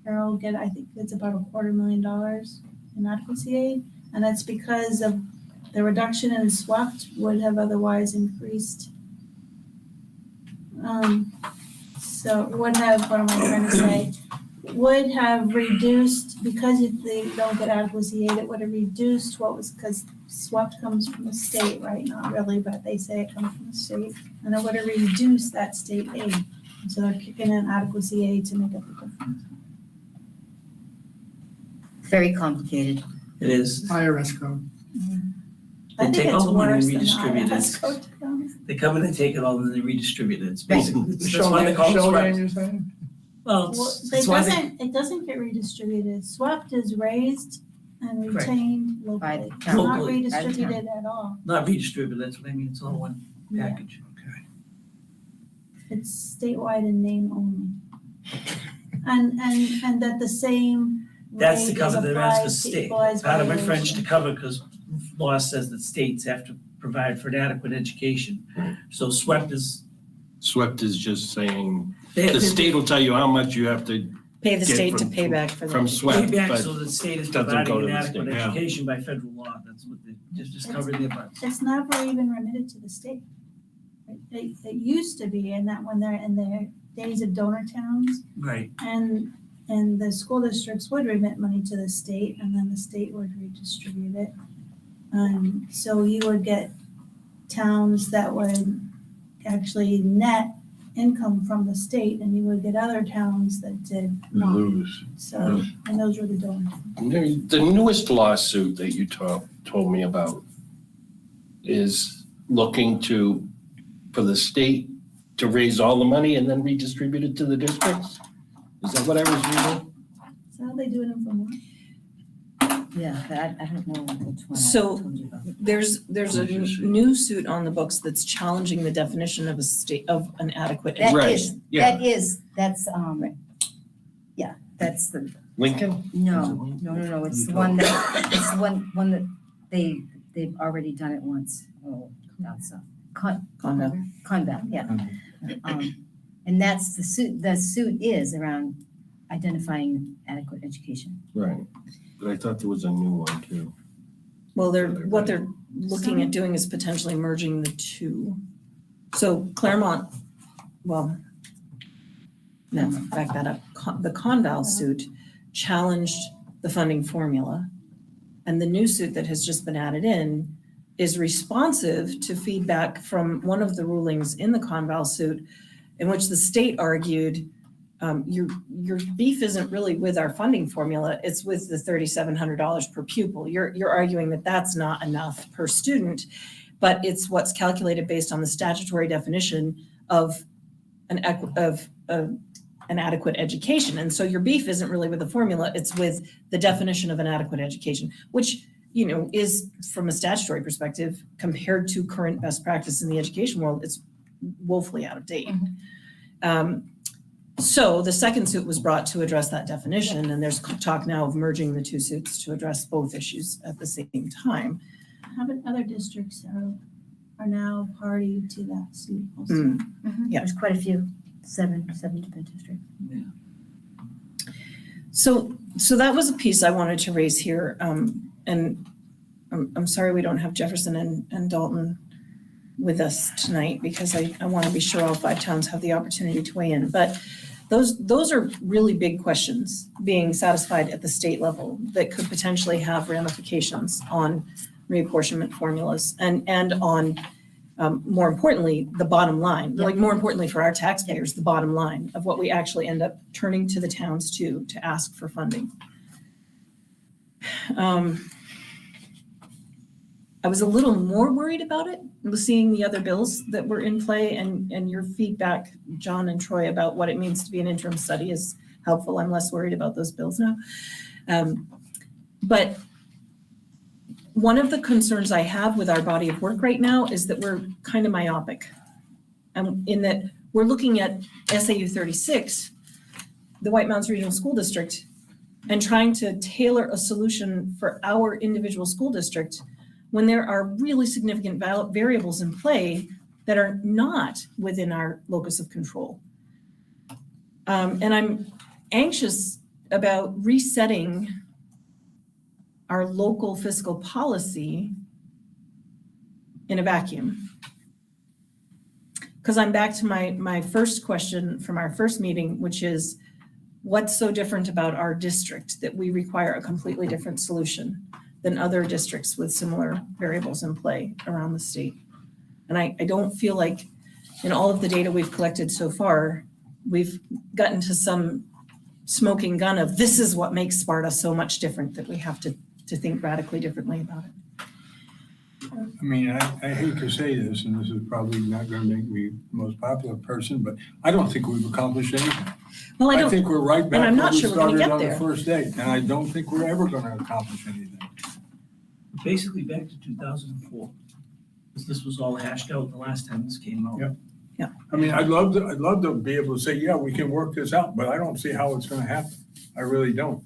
Carol get, I think it's about $250,000 in adequacy aid. And that's because of the reduction in swept would have otherwise increased. So would have, what am I trying to say? Would have reduced, because if they don't get adequacy aid, it would have reduced what was, because swept comes from the state, right? Not really, but they say it comes from the state. And it would have reduced that state aid. So they're kicking in adequacy aid to make up the difference. Very complicated. It is, IRS code. I They think take all it's the money and worse than redistribute it. IRS code, to be honest. they come in and take it all and then they redistribute it. It's basically, The that's shell why they game, call it shell swept. game, you're saying? Well, Well, it's why they, it doesn't get redistributed. Swept is raised and Correct. retained By locally, the It's town. not Locally. redistributed at all. not redistributed, that's what I mean, it's all one Yeah. package. It's statewide in name only. And that the same That's to rate cover is the rest of applied to state, equalized part of my French to valuation. cover, because law says that states have to provide for an adequate education. So swept is, SWEPT is just saying, they the state will tell you how much you have to Pay the Get state to from- pay back for from that. pay SWEPT, back but so the state is doesn't go providing to an the adequate state, yeah. education by federal law, that's what they, just covering their butts. It's never even remitted to the state. It used to be, and that when they're in their days of donor towns, Right, and the school districts would remit money to the state, and then the state would redistribute it. So you would get towns that would actually net income from the state, and you would get other towns that did not. Lose. So, and those were the donor. The newest lawsuit that you told me about is looking for the state to raise all the money and then redistribute it to the districts? Is that what I was reading? So how they do it in Vermont? Yeah, but I don't know which one I So- told you about. There's a new suit on the books that's challenging the definition of an adequate That Right, education. yeah. that's, yeah, that's the, Lincoln? no, it's the one that they've already done it once. Oh, that's Condo. Conval, yeah. And that's the suit is around identifying adequate education. Right. But I thought there was a new one too. Well, what they're looking at doing is potentially merging the two. So Claremont, well, no, back that up. The Conval suit challenged the funding formula. And the new suit that has just been added in is responsive to feedback from one of the rulings in the Conval suit in which the state argued your beef isn't really with our funding formula, it's with the $3,700 per pupil. You're arguing that that's not enough per student, but it's what's calculated based on the statutory definition of an adequate education. And so your beef isn't really with the formula, it's with the definition of an adequate education, which, you know, is from a statutory perspective, compared to current best practice in the education world, it's woefully out of date. So the second suit was brought to address that definition, and there's talk now of merging the two suits to address both issues at the same time. How about other districts are now party to that suit also? Yeah. There's quite a few, seven different districts. So that was a piece I wanted to raise here, and I'm sorry we don't have Jefferson and Dalton with us tonight because I want to be sure all 5 towns have the opportunity to weigh in. But those are really big questions being satisfied at the state level that could potentially have ramifications on reapportionment formulas and on, more importantly, the bottom line, like more importantly for our taxpayers, the bottom line of what we actually end up turning to the towns to ask for funding. I was a little more worried about it, seeing the other bills that were in play, and your feedback, John and Troy, about what it means to be an interim study is helpful. I'm less worried about those bills now. But one of the concerns I have with our body of work right now is that we're kind of myopic. In that we're looking at SAU 36, the White Mountains Regional School District, and trying to tailor a solution for our individual school district when there are really significant variables in play that are not within our locus of control. And I'm anxious about resetting our local fiscal policy in a vacuum. Because I'm back to my first question from our first meeting, which is, what's so different about our district that we require a completely different solution than other districts with similar variables in play around the state? And I don't feel like in all of the data we've collected so far, we've gotten to some smoking gun of this is what makes Sparta so much different that we have to think radically differently about it. I mean, I hate to say this, and this is probably not going to make me the most popular person, but I don't think we've accomplished anything. Well, I think we're right back I'm where not we sure we're gonna started get on there. the first day, and I don't think we're ever going to accomplish anything. Basically back to 2004, because this was all hashed out the last time this came out. Yep. I mean, I'd love to be able to say, yeah, we can work this out, but I don't see how it's going to happen. I really don't.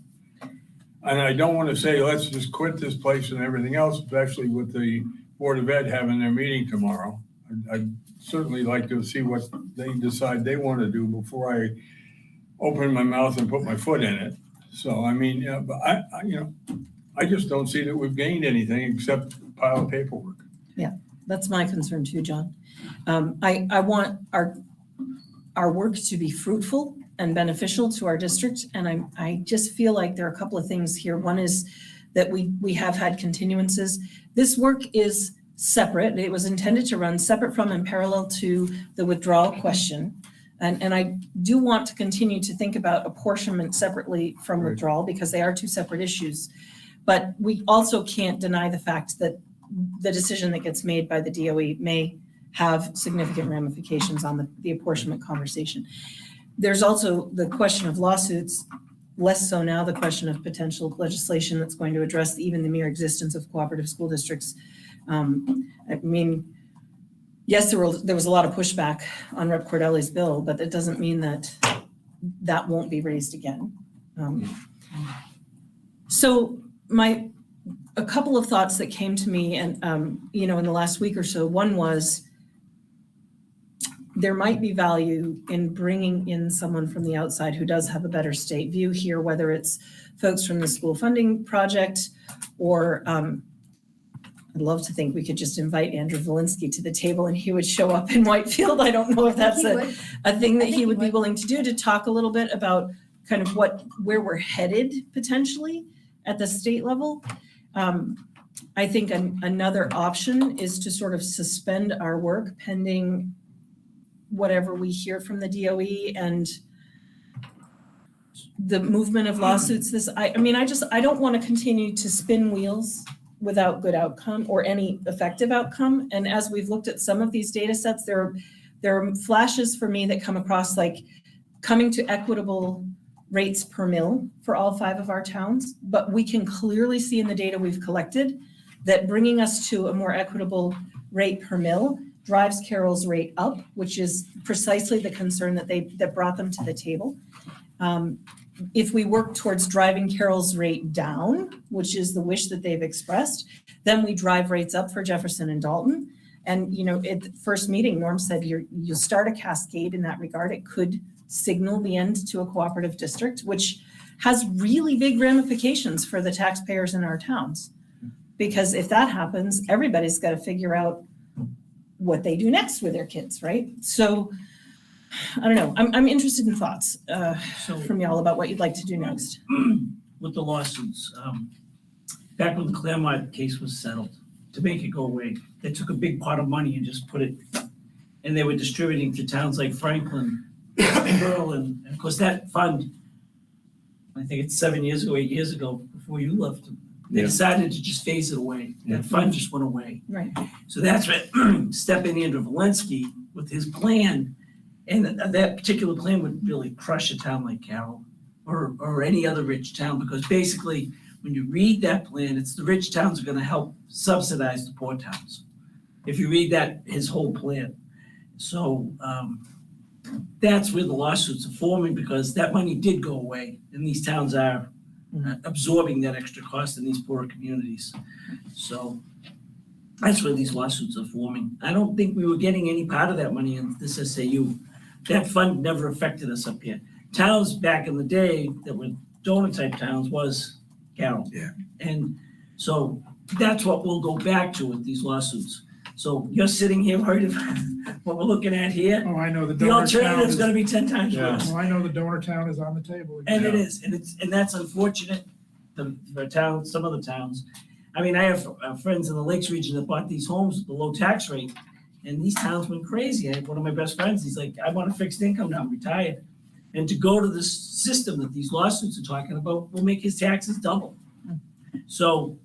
And I don't want to say, let's just quit this place and everything else, especially with the Board of Ed having their meeting tomorrow. I'd certainly like to see what they decide they want to do before I open my mouth and put my foot in it. So, I mean, yeah, but I just don't see that we've gained anything except a pile of paperwork. That's my concern too, John. I want our work to be fruitful and beneficial to our district. And I just feel like there are a couple of things here. One is that we have had continuances. This work is separate. It was intended to run separate from and parallel to the withdrawal question. And I do want to continue to think about apportionment separately from Right. withdrawal because they are two separate issues. But we also can't deny the fact that the decision that gets made by the DOE may have significant ramifications on the apportionment conversation. There's also the question of lawsuits, less so now the question of potential legislation that's going to address even the mere existence of cooperative school districts. I mean, yes, there was a lot of pushback on Rep. Cordelli's bill, but that doesn't mean that won't be raised again. So a couple of thoughts that came to me and, in the last week or so, one was, there might be value in bringing in someone from the outside who does have a better state view here, whether it's folks from the school funding project or I'd love to think we could just invite Andrew Valinsky to the table and he would show up in Whitefield. I don't know if that's a thing that he would be willing to do, to talk a little bit about kind of where we're headed potentially at the state level. I think another option is to sort of suspend our work pending whatever we hear from the DOE and the movement of lawsuits. I don't want to continue to spin wheels without good outcome or any effective outcome. And as we've looked at some of these data sets, there are flashes for me that come across like coming to equitable rates per mill for all 5 of our towns. But we can clearly see in the data we've collected that bringing us to a more equitable rate per mill drives Carroll's rate up, which is precisely the concern that brought them to the table. If we work towards driving Carroll's rate down, which is the wish that they've expressed, then we drive rates up for Jefferson and Dalton. And, at the first meeting, Norm said you'll start a cascade in that regard. It could signal the end to a cooperative district, which has really big ramifications for the taxpayers in our towns. Because if that happens, everybody's got to figure out what they do next with their kids, right? So I don't know. I'm interested in thoughts from y'all about what you'd like to do next. With the lawsuits, back when the Claremont case was settled, to make it go away, they took a big pot of money and just put it, and they were distributing to towns like Franklin, Berlin, and of course that fund, I think it's 8 years ago, before you left, they decided to just phase it away. That fund just went away. Right. So that's what stepping Andrew Valinsky with his plan, and that particular plan would really crush a town like Carroll or any other rich town, because basically when you read that plan, it's the rich towns are going to help subsidize the poor towns. If you read his whole plan. So that's where the lawsuits are forming, because that money did go away and these towns are absorbing that extra cost in these poorer communities. So that's where these lawsuits are forming. I don't think we were getting any part of that money in this SAU. That fund never affected us up here. Towns back in the day that were donor type towns was Carroll. Yeah. And so that's what we'll go back to with these lawsuits. So you're sitting here worried about what we're looking at here. Oh, I know the The donor town alternative's is, gonna be 10 times worse. oh, I know the donor town is on the table. And it is, and that's unfortunate for towns, some of the towns. I mean, I have friends in the Lakes region that bought these homes with the low tax rate, and these towns went crazy. I have one of my best friends, he's like, I want a fixed income now, I'm retired. And to go to this system that these lawsuits are talking about will make his taxes double. So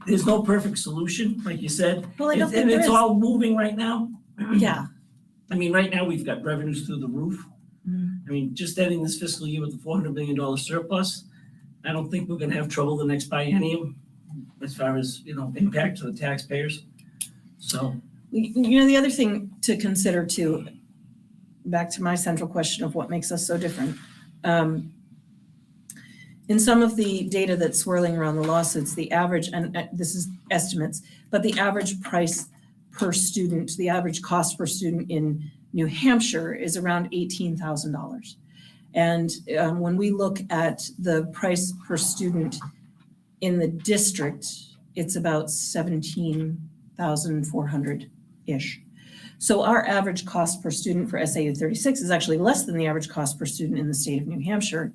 there's no perfect solution, like you said. Well, I don't think And there it's is. all moving right now. Yeah. I mean, right now, we've got revenues through the roof. I mean, just ending this fiscal year with a $400 million surplus, I don't think we're gonna have trouble the next biennium as far as, impact to the taxpayers. So, The other thing to consider too, back to my central question of what makes us so different. In some of the data that's swirling around the lawsuits, the average, and this is estimates, but the average price per student, the average cost per student in New Hampshire is around $18,000. And when we look at the price per student in the district, it's about $17,400-ish. So our average cost per student for SAU 36 is actually less than the average cost per student in the state of New Hampshire.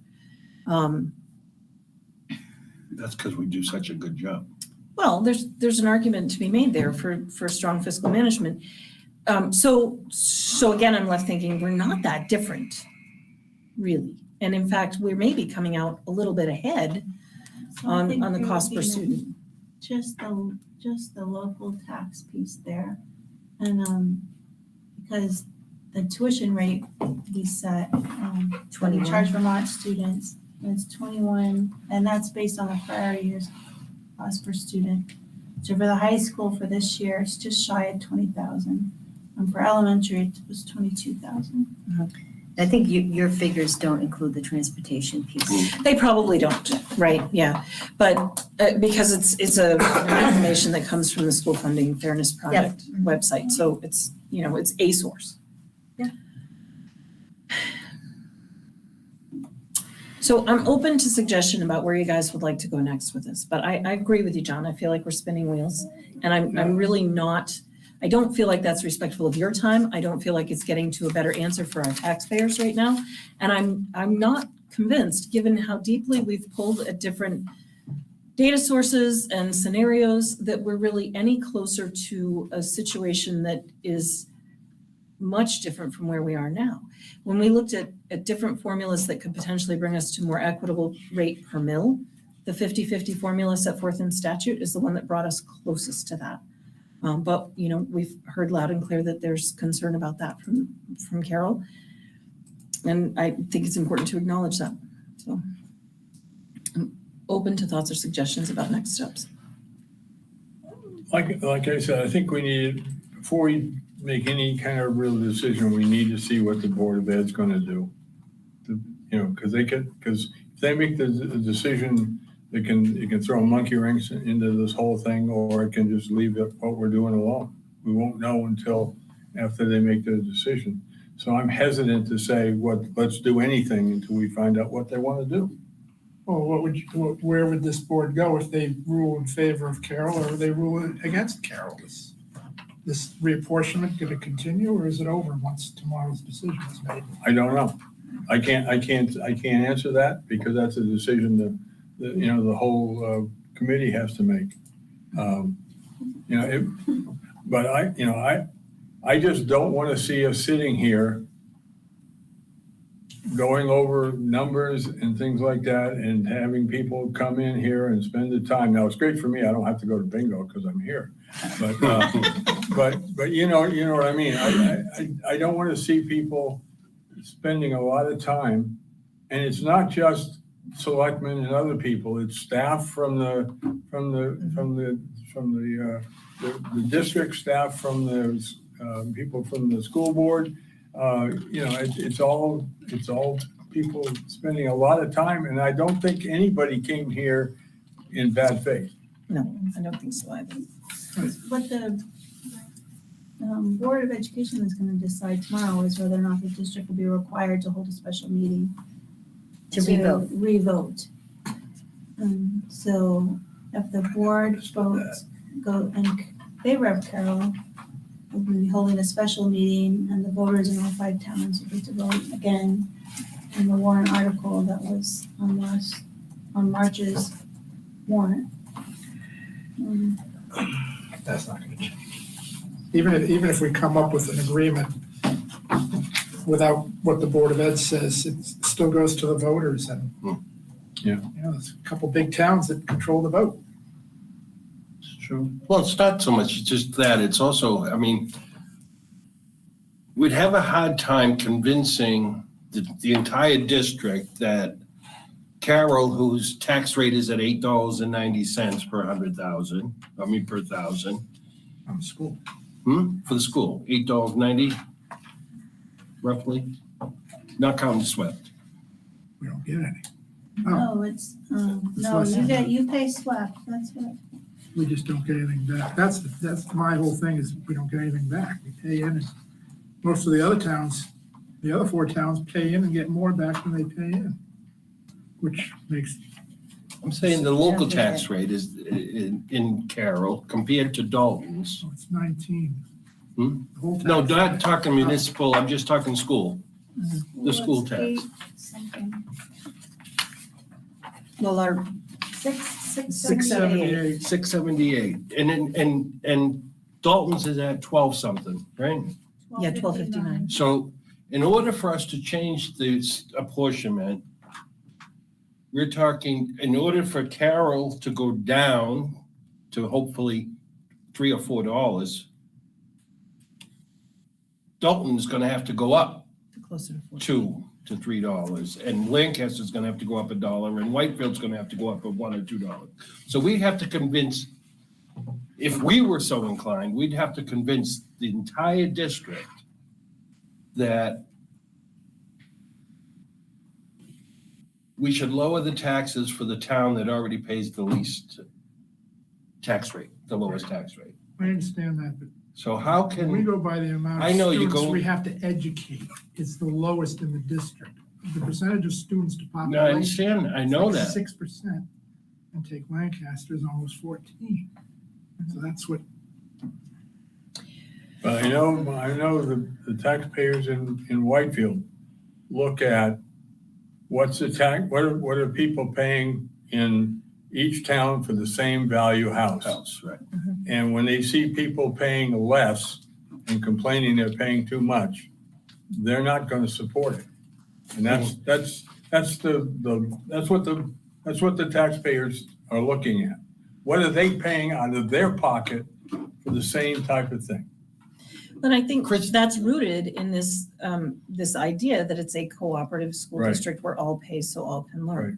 That's because we do such a good job. Well, there's an argument to be made there for strong fiscal management. So again, I'm left thinking we're not that different, really. And in fact, we're maybe coming out a little bit ahead So I think on the you're cost per looking at student. Just the local tax piece there. And because the tuition rate we set, when we 21. charge Vermont students, it's 21, and that's based on the prior year's cost per student. So for the high school for this year, it's just shy of 20,000. And for elementary, it was 22,000. I think your figures don't include the transportation piece. They probably don't, right, yeah. But because it's an information that comes from the School Funding Fairness Project website, so it's, it's a source. So I'm open to suggestion about where you guys would like to go next with this, but I agree with you, John. I feel like we're spinning wheels. And I'm really not, I don't feel like that's respectful of your time. I don't feel like it's getting to a better answer for our taxpayers right now. And I'm not convinced, given how deeply we've pulled at different data sources and scenarios, that we're really any closer to a situation that is much different from where we are now. When we looked at different formulas that could potentially bring us to more equitable rate per mill, the 50-50 formula set forth in statute is the one that brought us closest to that. But, you know, we've heard loud and clear that there's concern about that from Carol. And I think it's important to acknowledge that. So I'm open to thoughts or suggestions about next steps. Like I said, I think we need, before we make any kind of real decision, we need to see what the Board of Ed's gonna do. You know, because if they make the decision, it can throw a monkey wrench into this whole thing, or it can just leave it what we're doing alone. We won't know until after they make their decision. So I'm hesitant to say let's do anything until we find out what they want to do. Well, where would this board go if they rule in favor of Carol or they rule against Carol? This reapportionment going to continue, or is it over once tomorrow's decision is made? I don't know. I can't answer that, because that's a decision that the whole committee has to make. But I just don't want to see us sitting here going over numbers and things like that, and having people come in here and spend the time. Now, it's great for me. I don't have to go to bingo because I'm here. But but you know what I mean. I don't want to see people spending a lot of time, and it's not just selectmen and other people. It's staff from the district, staff from the people from the school board. It's all people spending a lot of time, and I don't think anybody came here in bad faith. No, I don't think so either. What the Board of Education is going to decide tomorrow is whether or not the district will be required to hold a special meeting To revote. Revote. So if the board votes go in favor of Carol, we'll be holding a special meeting, and the voters in all 5 towns will get to vote again on the warrant article that was on March's warrant. That's not going to change. Even if we come up with an agreement without what the Board of Ed says, it still goes to the voters, and there's a couple big towns that control the vote. It's true. Well, it's not so much just that. It's also, I mean, we'd have a hard time convincing the entire district that Carol, whose tax rate is at $8.90 per 100,000, per thousand. On the school. For the school, $8.90 roughly, not counting swept. We don't get any. No, it's, no, less than you pay SWAP, that's what. We just don't get anything back. That's my whole thing, is we don't get anything back. We pay in, and most of the other towns, the other 4 towns pay in and get more back than they pay in, which makes, I'm saying the local tax rate is in Carroll compared to Dalton's. oh, it's 19. Hmm? The whole No, tax- not talking municipal, I'm just talking school. The school It's tax. 8 something. Well, our 678. 678, and Dalton's is at 12 something, right? Yeah, 12.59. So in order for us to change this apportionment, we're talking, in order for Carroll to go down to hopefully $3 or $4, Dalton's gonna have to go up Closer to 4. $2 to $3, and Lancaster's gonna have to go up $1, and Whitefield's gonna have to go up $1 or $2. So we have to convince, if we were so inclined, we'd have to convince the entire district that we should lower the taxes for the town that already pays the least tax rate, the lowest tax rate. I understand that, but So how When we can, go by the amount I of know you students go- we have to educate, it's the lowest in the district. The percentage of students to no, I population. understand, I know that. 6%, and take Lancaster is almost 14. So that's what, But I know the taxpayers in Whitefield look at what's the what are people paying in each town for the same value house? Right. And when they see people paying less and complaining they're paying too much, they're not gonna support it. And that's what the taxpayers are looking at. What are they paying out of their pocket for the same type of thing? But I think Chris- that's rooted in this, this idea that it's a cooperative school Right. district where all pay so all can learn. Right.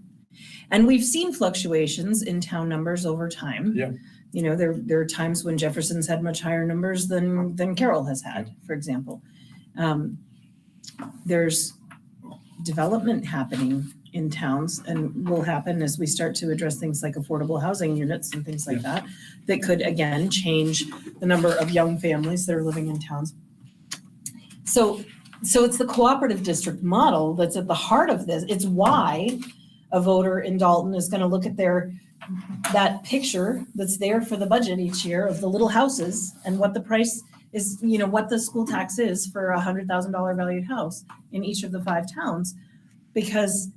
And we've seen fluctuations in town numbers over time. Yeah. You know, there are times when Jefferson's had much higher numbers than Carroll has had, for example. There's development happening in towns and will happen as we start to address things like affordable housing units and things like that could, again, change the number of young families that are living in towns. So it's the cooperative district model that's at the heart of this. It's why a voter in Dalton is going to look at that picture that's there for the budget each year of the little houses and what the price is, you know, what the school tax is for a $100,000 valued house in each of the 5 towns, because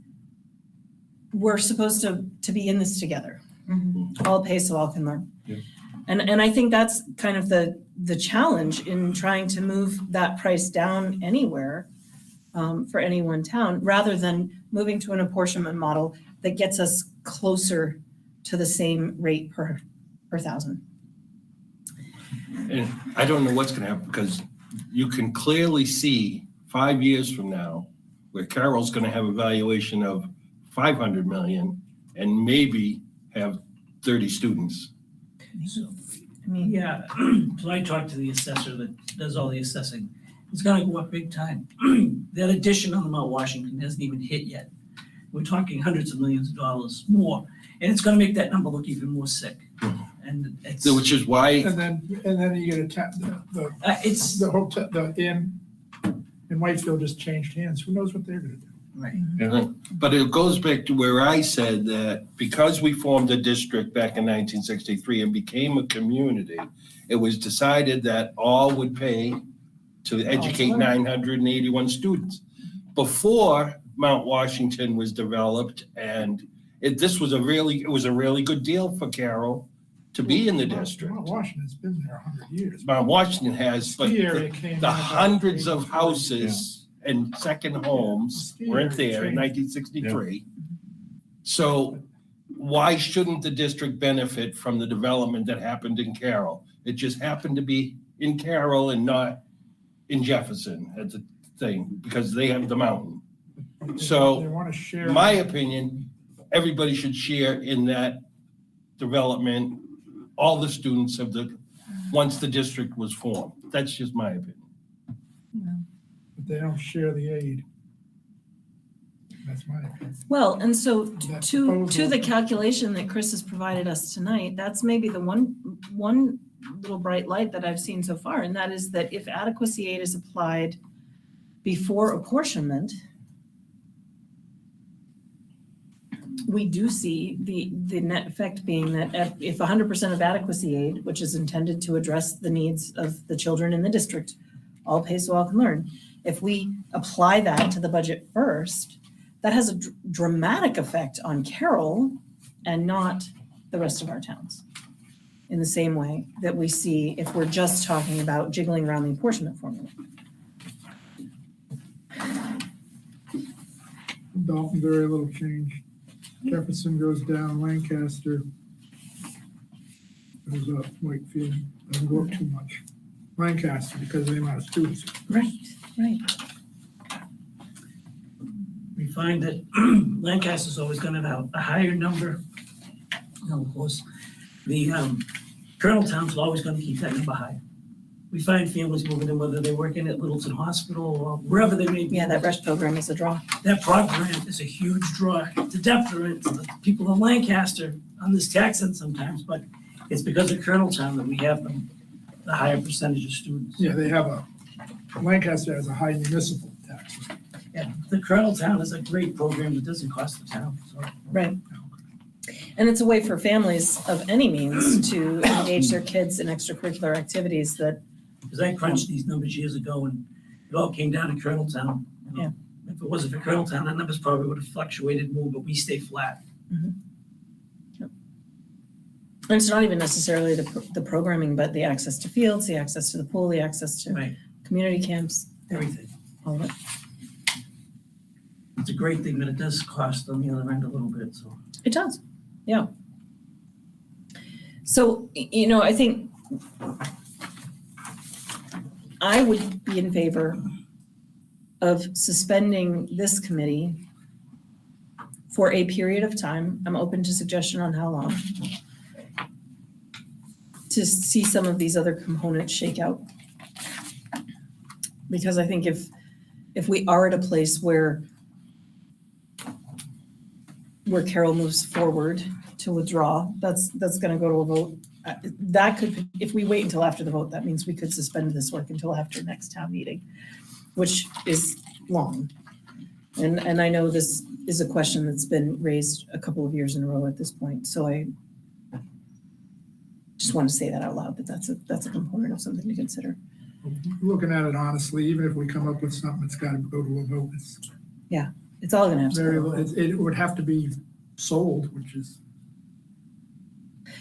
we're supposed to be in this together. All pay so all can learn. Yeah. And I think that's kind of the challenge in trying to move that price down anywhere for any one town, rather than moving to an apportionment model that gets us closer to the same rate per thousand. And I don't know what's gonna happen, because you can clearly see 5 years from now, where Carroll's gonna have a valuation of 500 million and maybe have 30 students. I mean, Yeah, so I talked to the assessor that does all the assessing. It's gonna go up big time. That addition on the Mount Washington hasn't even hit yet. We're talking hundreds of millions of dollars more, and it's gonna make that number look even more sick. And it's, So, which is why, and then you get it's, the hotel, the inn in Whitefield just changed hands. Who knows what they're gonna do? right. but it goes back to where I said that because we formed a district back in 1963 and became a community, it was decided that all would pay to educate 981 students. Before Mount Washington was developed, and it was a really good deal for Carroll to be in the district. Mount Washington's been there 100 years. Mount Washington has, but Ski area came in the about hundreds of 83. houses and second homes weren't there in 1963. So why shouldn't the district benefit from the development that happened in Carroll? It just happened to be in Carroll and not in Jefferson at the thing, because they have the mountain. So They want to share. my opinion, everybody should share in that development, all the students once the district was formed. That's just my opinion. But they don't share the aid. That's my opinion. well, and so That to proposal- the calculation that Chris has provided us tonight, that's maybe the one little bright light that I've seen so far, and that is that if adequacy aid is applied before apportionment, we do see the net effect being that if 100% of adequacy aid, which is intended to address the needs of the children in the district, all pay so all can learn, if we apply that to the budget first, that has a dramatic effect on Carroll and not the rest of our towns, in the same way that we see if we're just talking about jiggling around the apportionment formula. Dalton, very little change. Jefferson goes down, Lancaster goes up, Whitefield doesn't go up too much. Lancaster, because of the amount of students. Right. We find that Lancaster's always gonna have a higher number. Of course, the Colonel Town's always gonna keep that number high. We find families moving in, whether they're working at Littleton Hospital or wherever they may be. Yeah, that REST program is a draw. That program is a huge draw to deference to the people of Lancaster on this tax end sometimes, but it's because of Colonel Town that we have them. the higher percentage of students. Yeah, they have Lancaster has a high municipal tax rate. Yeah, the Colonel Town is a great program that doesn't cost the town, so. Right. And it's a way for families of any means to engage their kids in extracurricular activities that, Because I crunched these numbers years ago and it all came down to Colonel Town. You know. If it wasn't for Colonel Town, that numbers probably would have fluctuated more, but we stay flat. and it's not even necessarily the programming, but the access to fields, the access to the pool, the access to Right. community camps, Everything. all of it. It's a great thing, but it does cost on the other end a little bit, so. It does, yeah. So, you know, I think I would be in favor of suspending this committee for a period of time. I'm open to suggestion on how long, to see some of these other components shake out. Because I think if we are at a place where Carol moves forward to withdraw, that's gonna go to a vote. That could, if we wait until after the vote, that means we could suspend this work until after next town meeting, which is long. And I know this is a question that's been raised a couple of years in a row at this point, so I just want to say that out loud, that that's a component of something to consider. Looking at it honestly, even if we come up with something that's gotta go to a vote, It's all gonna have to very, go. it would have to be sold, which is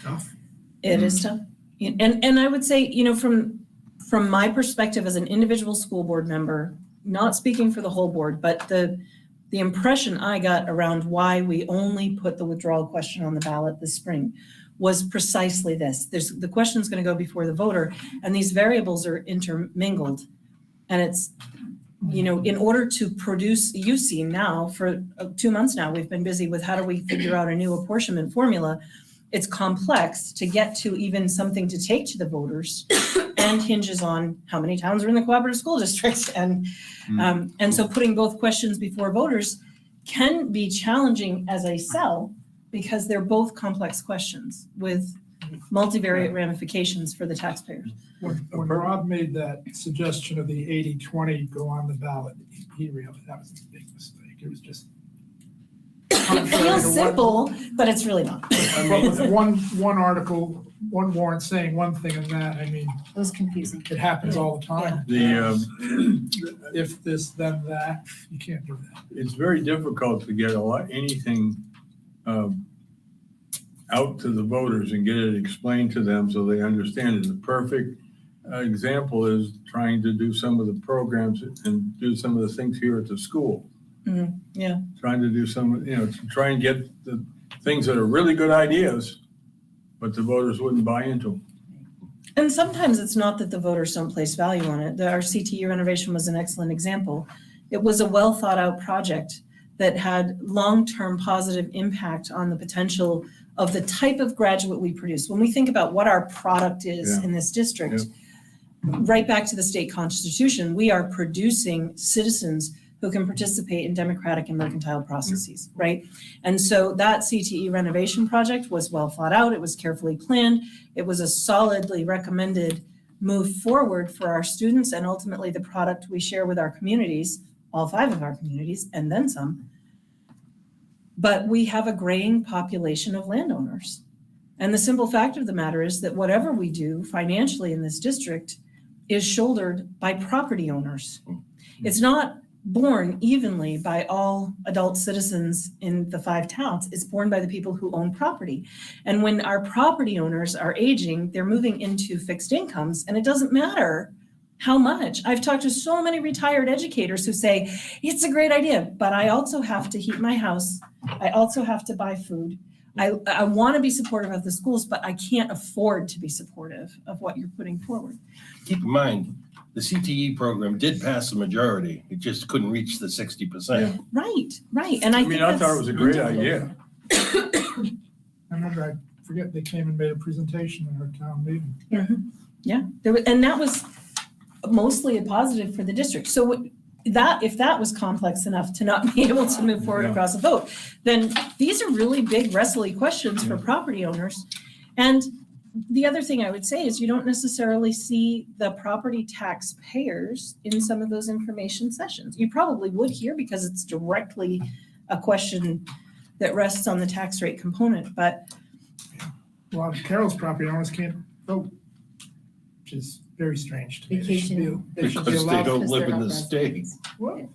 tough. It is tough. And I would say, you know, from my perspective as an individual school board member, not speaking for the whole board, but the impression I got around why we only put the withdrawal question on the ballot this spring was precisely this. The question's gonna go before the voter, and these variables are intermingled. And it's, you know, in order to produce, you've seen now for 2 months now, we've been busy with how do we figure out a new apportionment formula. It's complex to get to even something to take to the voters and hinges on how many towns are in the cooperative school districts. And so putting both questions before voters can be challenging as a sell because they're both complex questions with multivariate ramifications for the taxpayers. When Rob made that suggestion of the 80-20 go on the ballot, he realized that was a big mistake. It was just. It feels simple, but it's really not. But with one article, one warrant saying one thing and that, I mean, It was confusing. it happens all the time. If this, then that, you can't do that. It's very difficult to get anything out to the voters and get it explained to them so they understand it. The perfect example is trying to do some of the programs and do some of the things here at the school. Yeah. Trying to do some, to try and get the things that are really good ideas, but the voters wouldn't buy into them. And sometimes it's not that the voters don't place value on it. Our CTE renovation was an excellent example. It was a well thought out project that had long-term positive impact on the potential of the type of graduate we produce. When we think about what our product is in this district, right back to the state constitution, we are producing citizens who can participate in democratic and mercantile processes, right? And so that CTE renovation project was well thought out. It was carefully planned. It was a solidly recommended move forward for our students and ultimately the product we share with our communities, all 5 of our communities, and then some. But we have a graying population of landowners. And the simple fact of the matter is that whatever we do financially in this district is shouldered by property owners. It's not borne evenly by all adult citizens in the 5 towns. It's borne by the people who own property. And when our property owners are aging, they're moving into fixed incomes, and it doesn't matter how much. I've talked to so many retired educators who say, it's a great idea, but I also have to heat my house. I also have to buy food. I want to be supportive of the schools, but I can't afford to be supportive of what you're putting forward. Keep in mind, the CTE program did pass the majority. It just couldn't reach the 60%. Right. And I think I thought it was a great idea. I remember, I forget, they came and made a presentation in our town meeting. Yeah, and that was mostly a positive for the district. So if that was complex enough to not be able to move forward across a vote, then these are really big wrestly questions for property owners. And the other thing I would say is you don't necessarily see the property tax payers in some of those information sessions. You probably would here because it's directly a question that rests on the tax rate component, but A lot of Carol's property owners can't vote, which is very strange to me. They should be- they should be Because they allowed- don't Because live they're in not the state. residents. Well,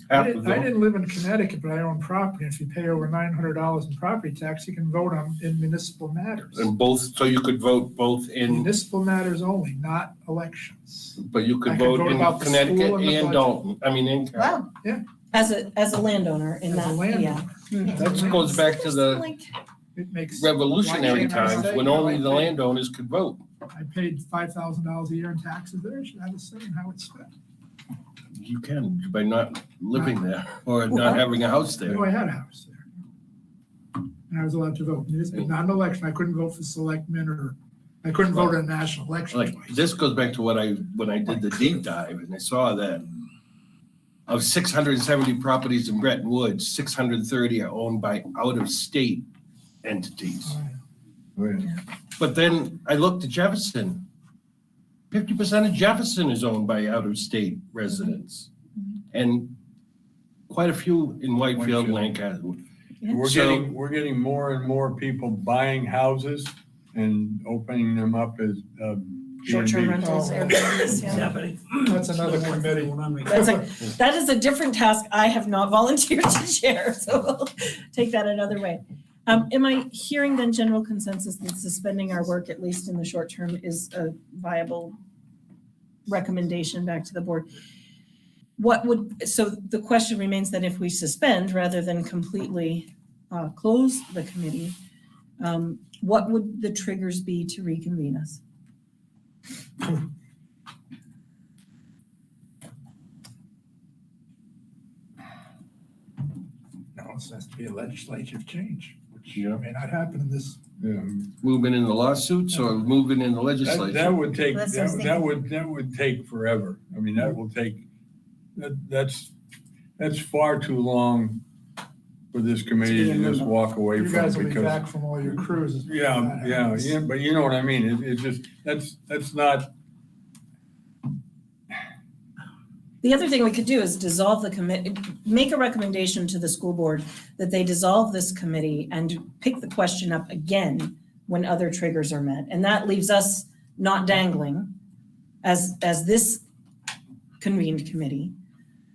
I Half of didn't, I them. didn't live in Connecticut, but I own property. If you pay over $900 in property tax, you can vote on, in municipal matters. And both, so you could vote both in, Municipal matters only, not elections. but you I could could vote vote in about the school Connecticut and the and budget. Dalton, I mean, in Carroll. Wow, as a landowner in As a that, landowner. yeah. Mhm. That goes back to the Like, It makes. revolutionary Why can't I times say, when you know, only I the paid- landowners could vote. I paid $5,000 a year in taxes there. I should have a say in how it's spent. You can by not living there or not having a house there. No, I had a house there. And I was allowed to vote. It's not an election. I couldn't vote for selectmen or, I couldn't vote in a national election Like, twice. this goes back to when I did the deep dive and I saw that of 670 properties in Bretton Woods, 630 are owned by out-of-state entities. Oh, yeah. Oh, yeah. But then I looked at Jefferson. 50% of Jefferson is owned by out-of-state residents. And quite a few in Whitefield, Whitefield. Lancaster. We're So- getting more and more people buying houses and opening them up as, short-term B&B. rentals, Oh. Airbnbs, It's yeah. happening. That's another committee. That is a different task I have not volunteered to chair, so we'll take that another way. Am I hearing then general consensus that suspending our work, at least in the short term, is a viable recommendation back to the board? So the question remains that if we suspend rather than completely close the committee, what would the triggers be to reconvene us? No, it has to be a legislative change, which Yeah. may not happen in this. Yeah. Moving in the lawsuits or moving in the That legislature? would take, That's what I was that would take forever. I mean, that will take, that's far too long for this committee To be in to just limbo. walk away You from guys will be because. back from all your cruises. Yeah, but you know what I mean, it's just, that's not, The other thing we could do is dissolve the committee, make a recommendation to the school board that they dissolve this committee and pick the question up again when other triggers are met. And that leaves us not dangling as this convened committee,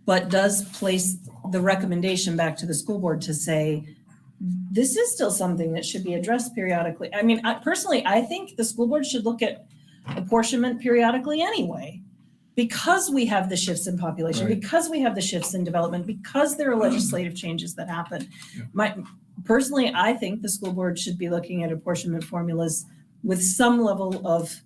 but does place the recommendation back to the school board to say, this is still something that should be addressed periodically. I mean, I think the school board should look at apportionment periodically anyway. Because we have the shifts in population, Right. because we have the shifts in development, because there are legislative changes that happen. Yeah. Personally, I think the school board should be looking at apportionment formulas with some level of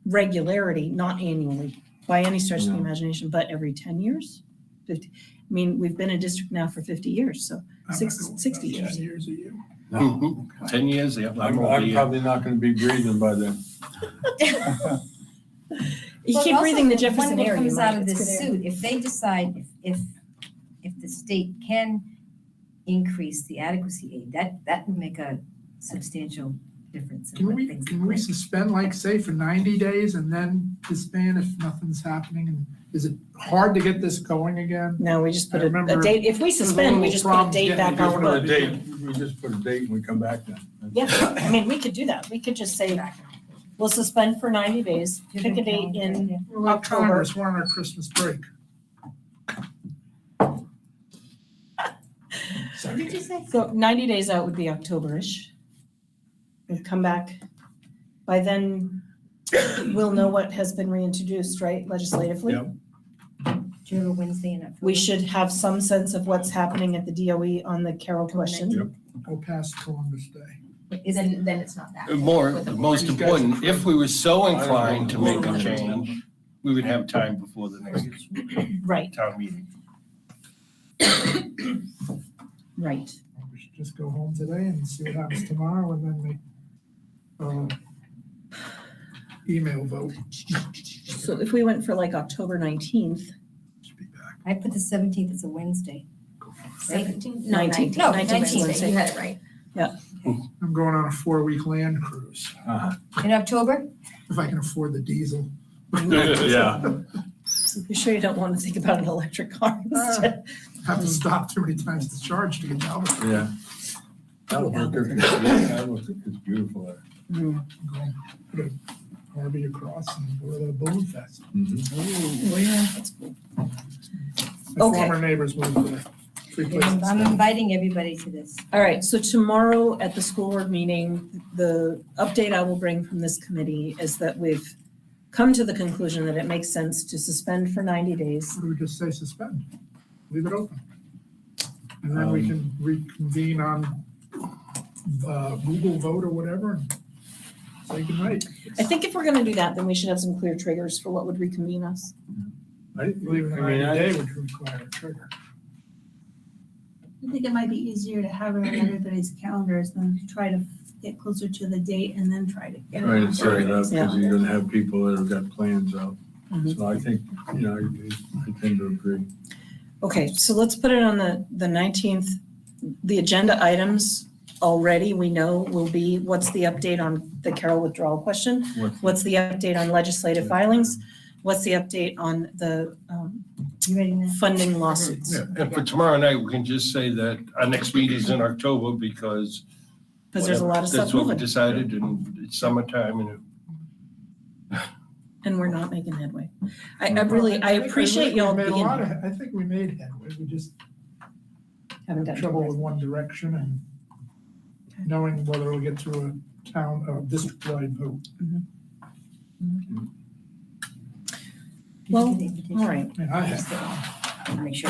regularity, not annually, by any stretch of the No. imagination, but every 10 years? 50. I mean, we've been a district now for 50 years, so I'm not 60 going 60 about years. 10 years a year. no. 10 years, yeah. I'm over here. probably not gonna be breathing by then. You Well, keep also, breathing the I Jefferson wonder area. what comes Mike, out of it's this good air. suit, if they decide, if the state can increase the adequacy aid, that would make a substantial difference in Can what we, things can look we like. suspend, like, say, for 90 days and then disband if nothing's happening? And is it hard to get this going again? No, we just put I a remember date, if we suspend, we just put a problems date getting back to on Just the put a book. date, we just put a date and we come back then. Yeah, I mean, we could do that. We could just say, we'll suspend for 90 days, pick a date in We're like October. Congress, we're on our Christmas break. What did you say? So 90 days out would be October-ish. We'll come back. By then, we'll know what has been reintroduced, right, legislatively? Yep. Do you have a Wednesday in October? We should have some sense of what's happening at the DOE on the Carroll question. Yep. Go past Columbus Day. Then it's not that. More, With the most These guys important, are if we were so I don't inclined to know. make a change, we would have time before the next Right, town meeting. right. We should just go home today and see what happens tomorrow and then make email vote. So if we went for like October 19th, Should be back. I put the 17th, it's a Wednesday. 17th? No, 19th. No, 19th, 19th, Wednesday. you had it right. I'm going on a 4-week land cruise, In October? if I can afford the diesel. Yeah. You sure you don't want to think about an electric car instead? Have to stop too many times to charge to get down. Yeah. It's beautiful there. Go put a RV across and go to the balloon fest. Mhm. Oh, yeah, that's cool. My Okay. former neighbors moved there. 3 places. I'm inviting everybody to this. All right, so tomorrow at the school board meeting, the update I will bring from this committee is that we've come to the conclusion that it makes sense to suspend for 90 days. What do we just say, suspend? Leave it open. And then we can reconvene on Google Vote or whatever and say goodnight. I think if we're gonna do that, then we should have some clear triggers for what would reconvene us. Leaving the 90-day would require a trigger. I think it might be easier to have it on everybody's calendars than to try to get closer to the date and then try to get it. Trying on to set it up, everybody's because calendar. you're gonna have people that have got plans out. Mhm. So I think, I tend to agree. Okay, so let's put it on the 19th. The agenda items already, we know will be, what's the update on the Carroll withdrawal question? What's the update on legislative filings? What's the update on the You ready now? funding lawsuits? Yeah, and for tomorrow night, we can just say that our next meeting is in October because. Because there's a lot of stuff That's what we moving, decided, and it's summertime, and and we're not making headway. I appreciate y'all Made a being, lot of, I think we made headway. We just haven't had done trouble with it. one direction and knowing whether we'll get to a town, district-wide vote. Well, Did you get the invitation? all right. And I have. Make sure.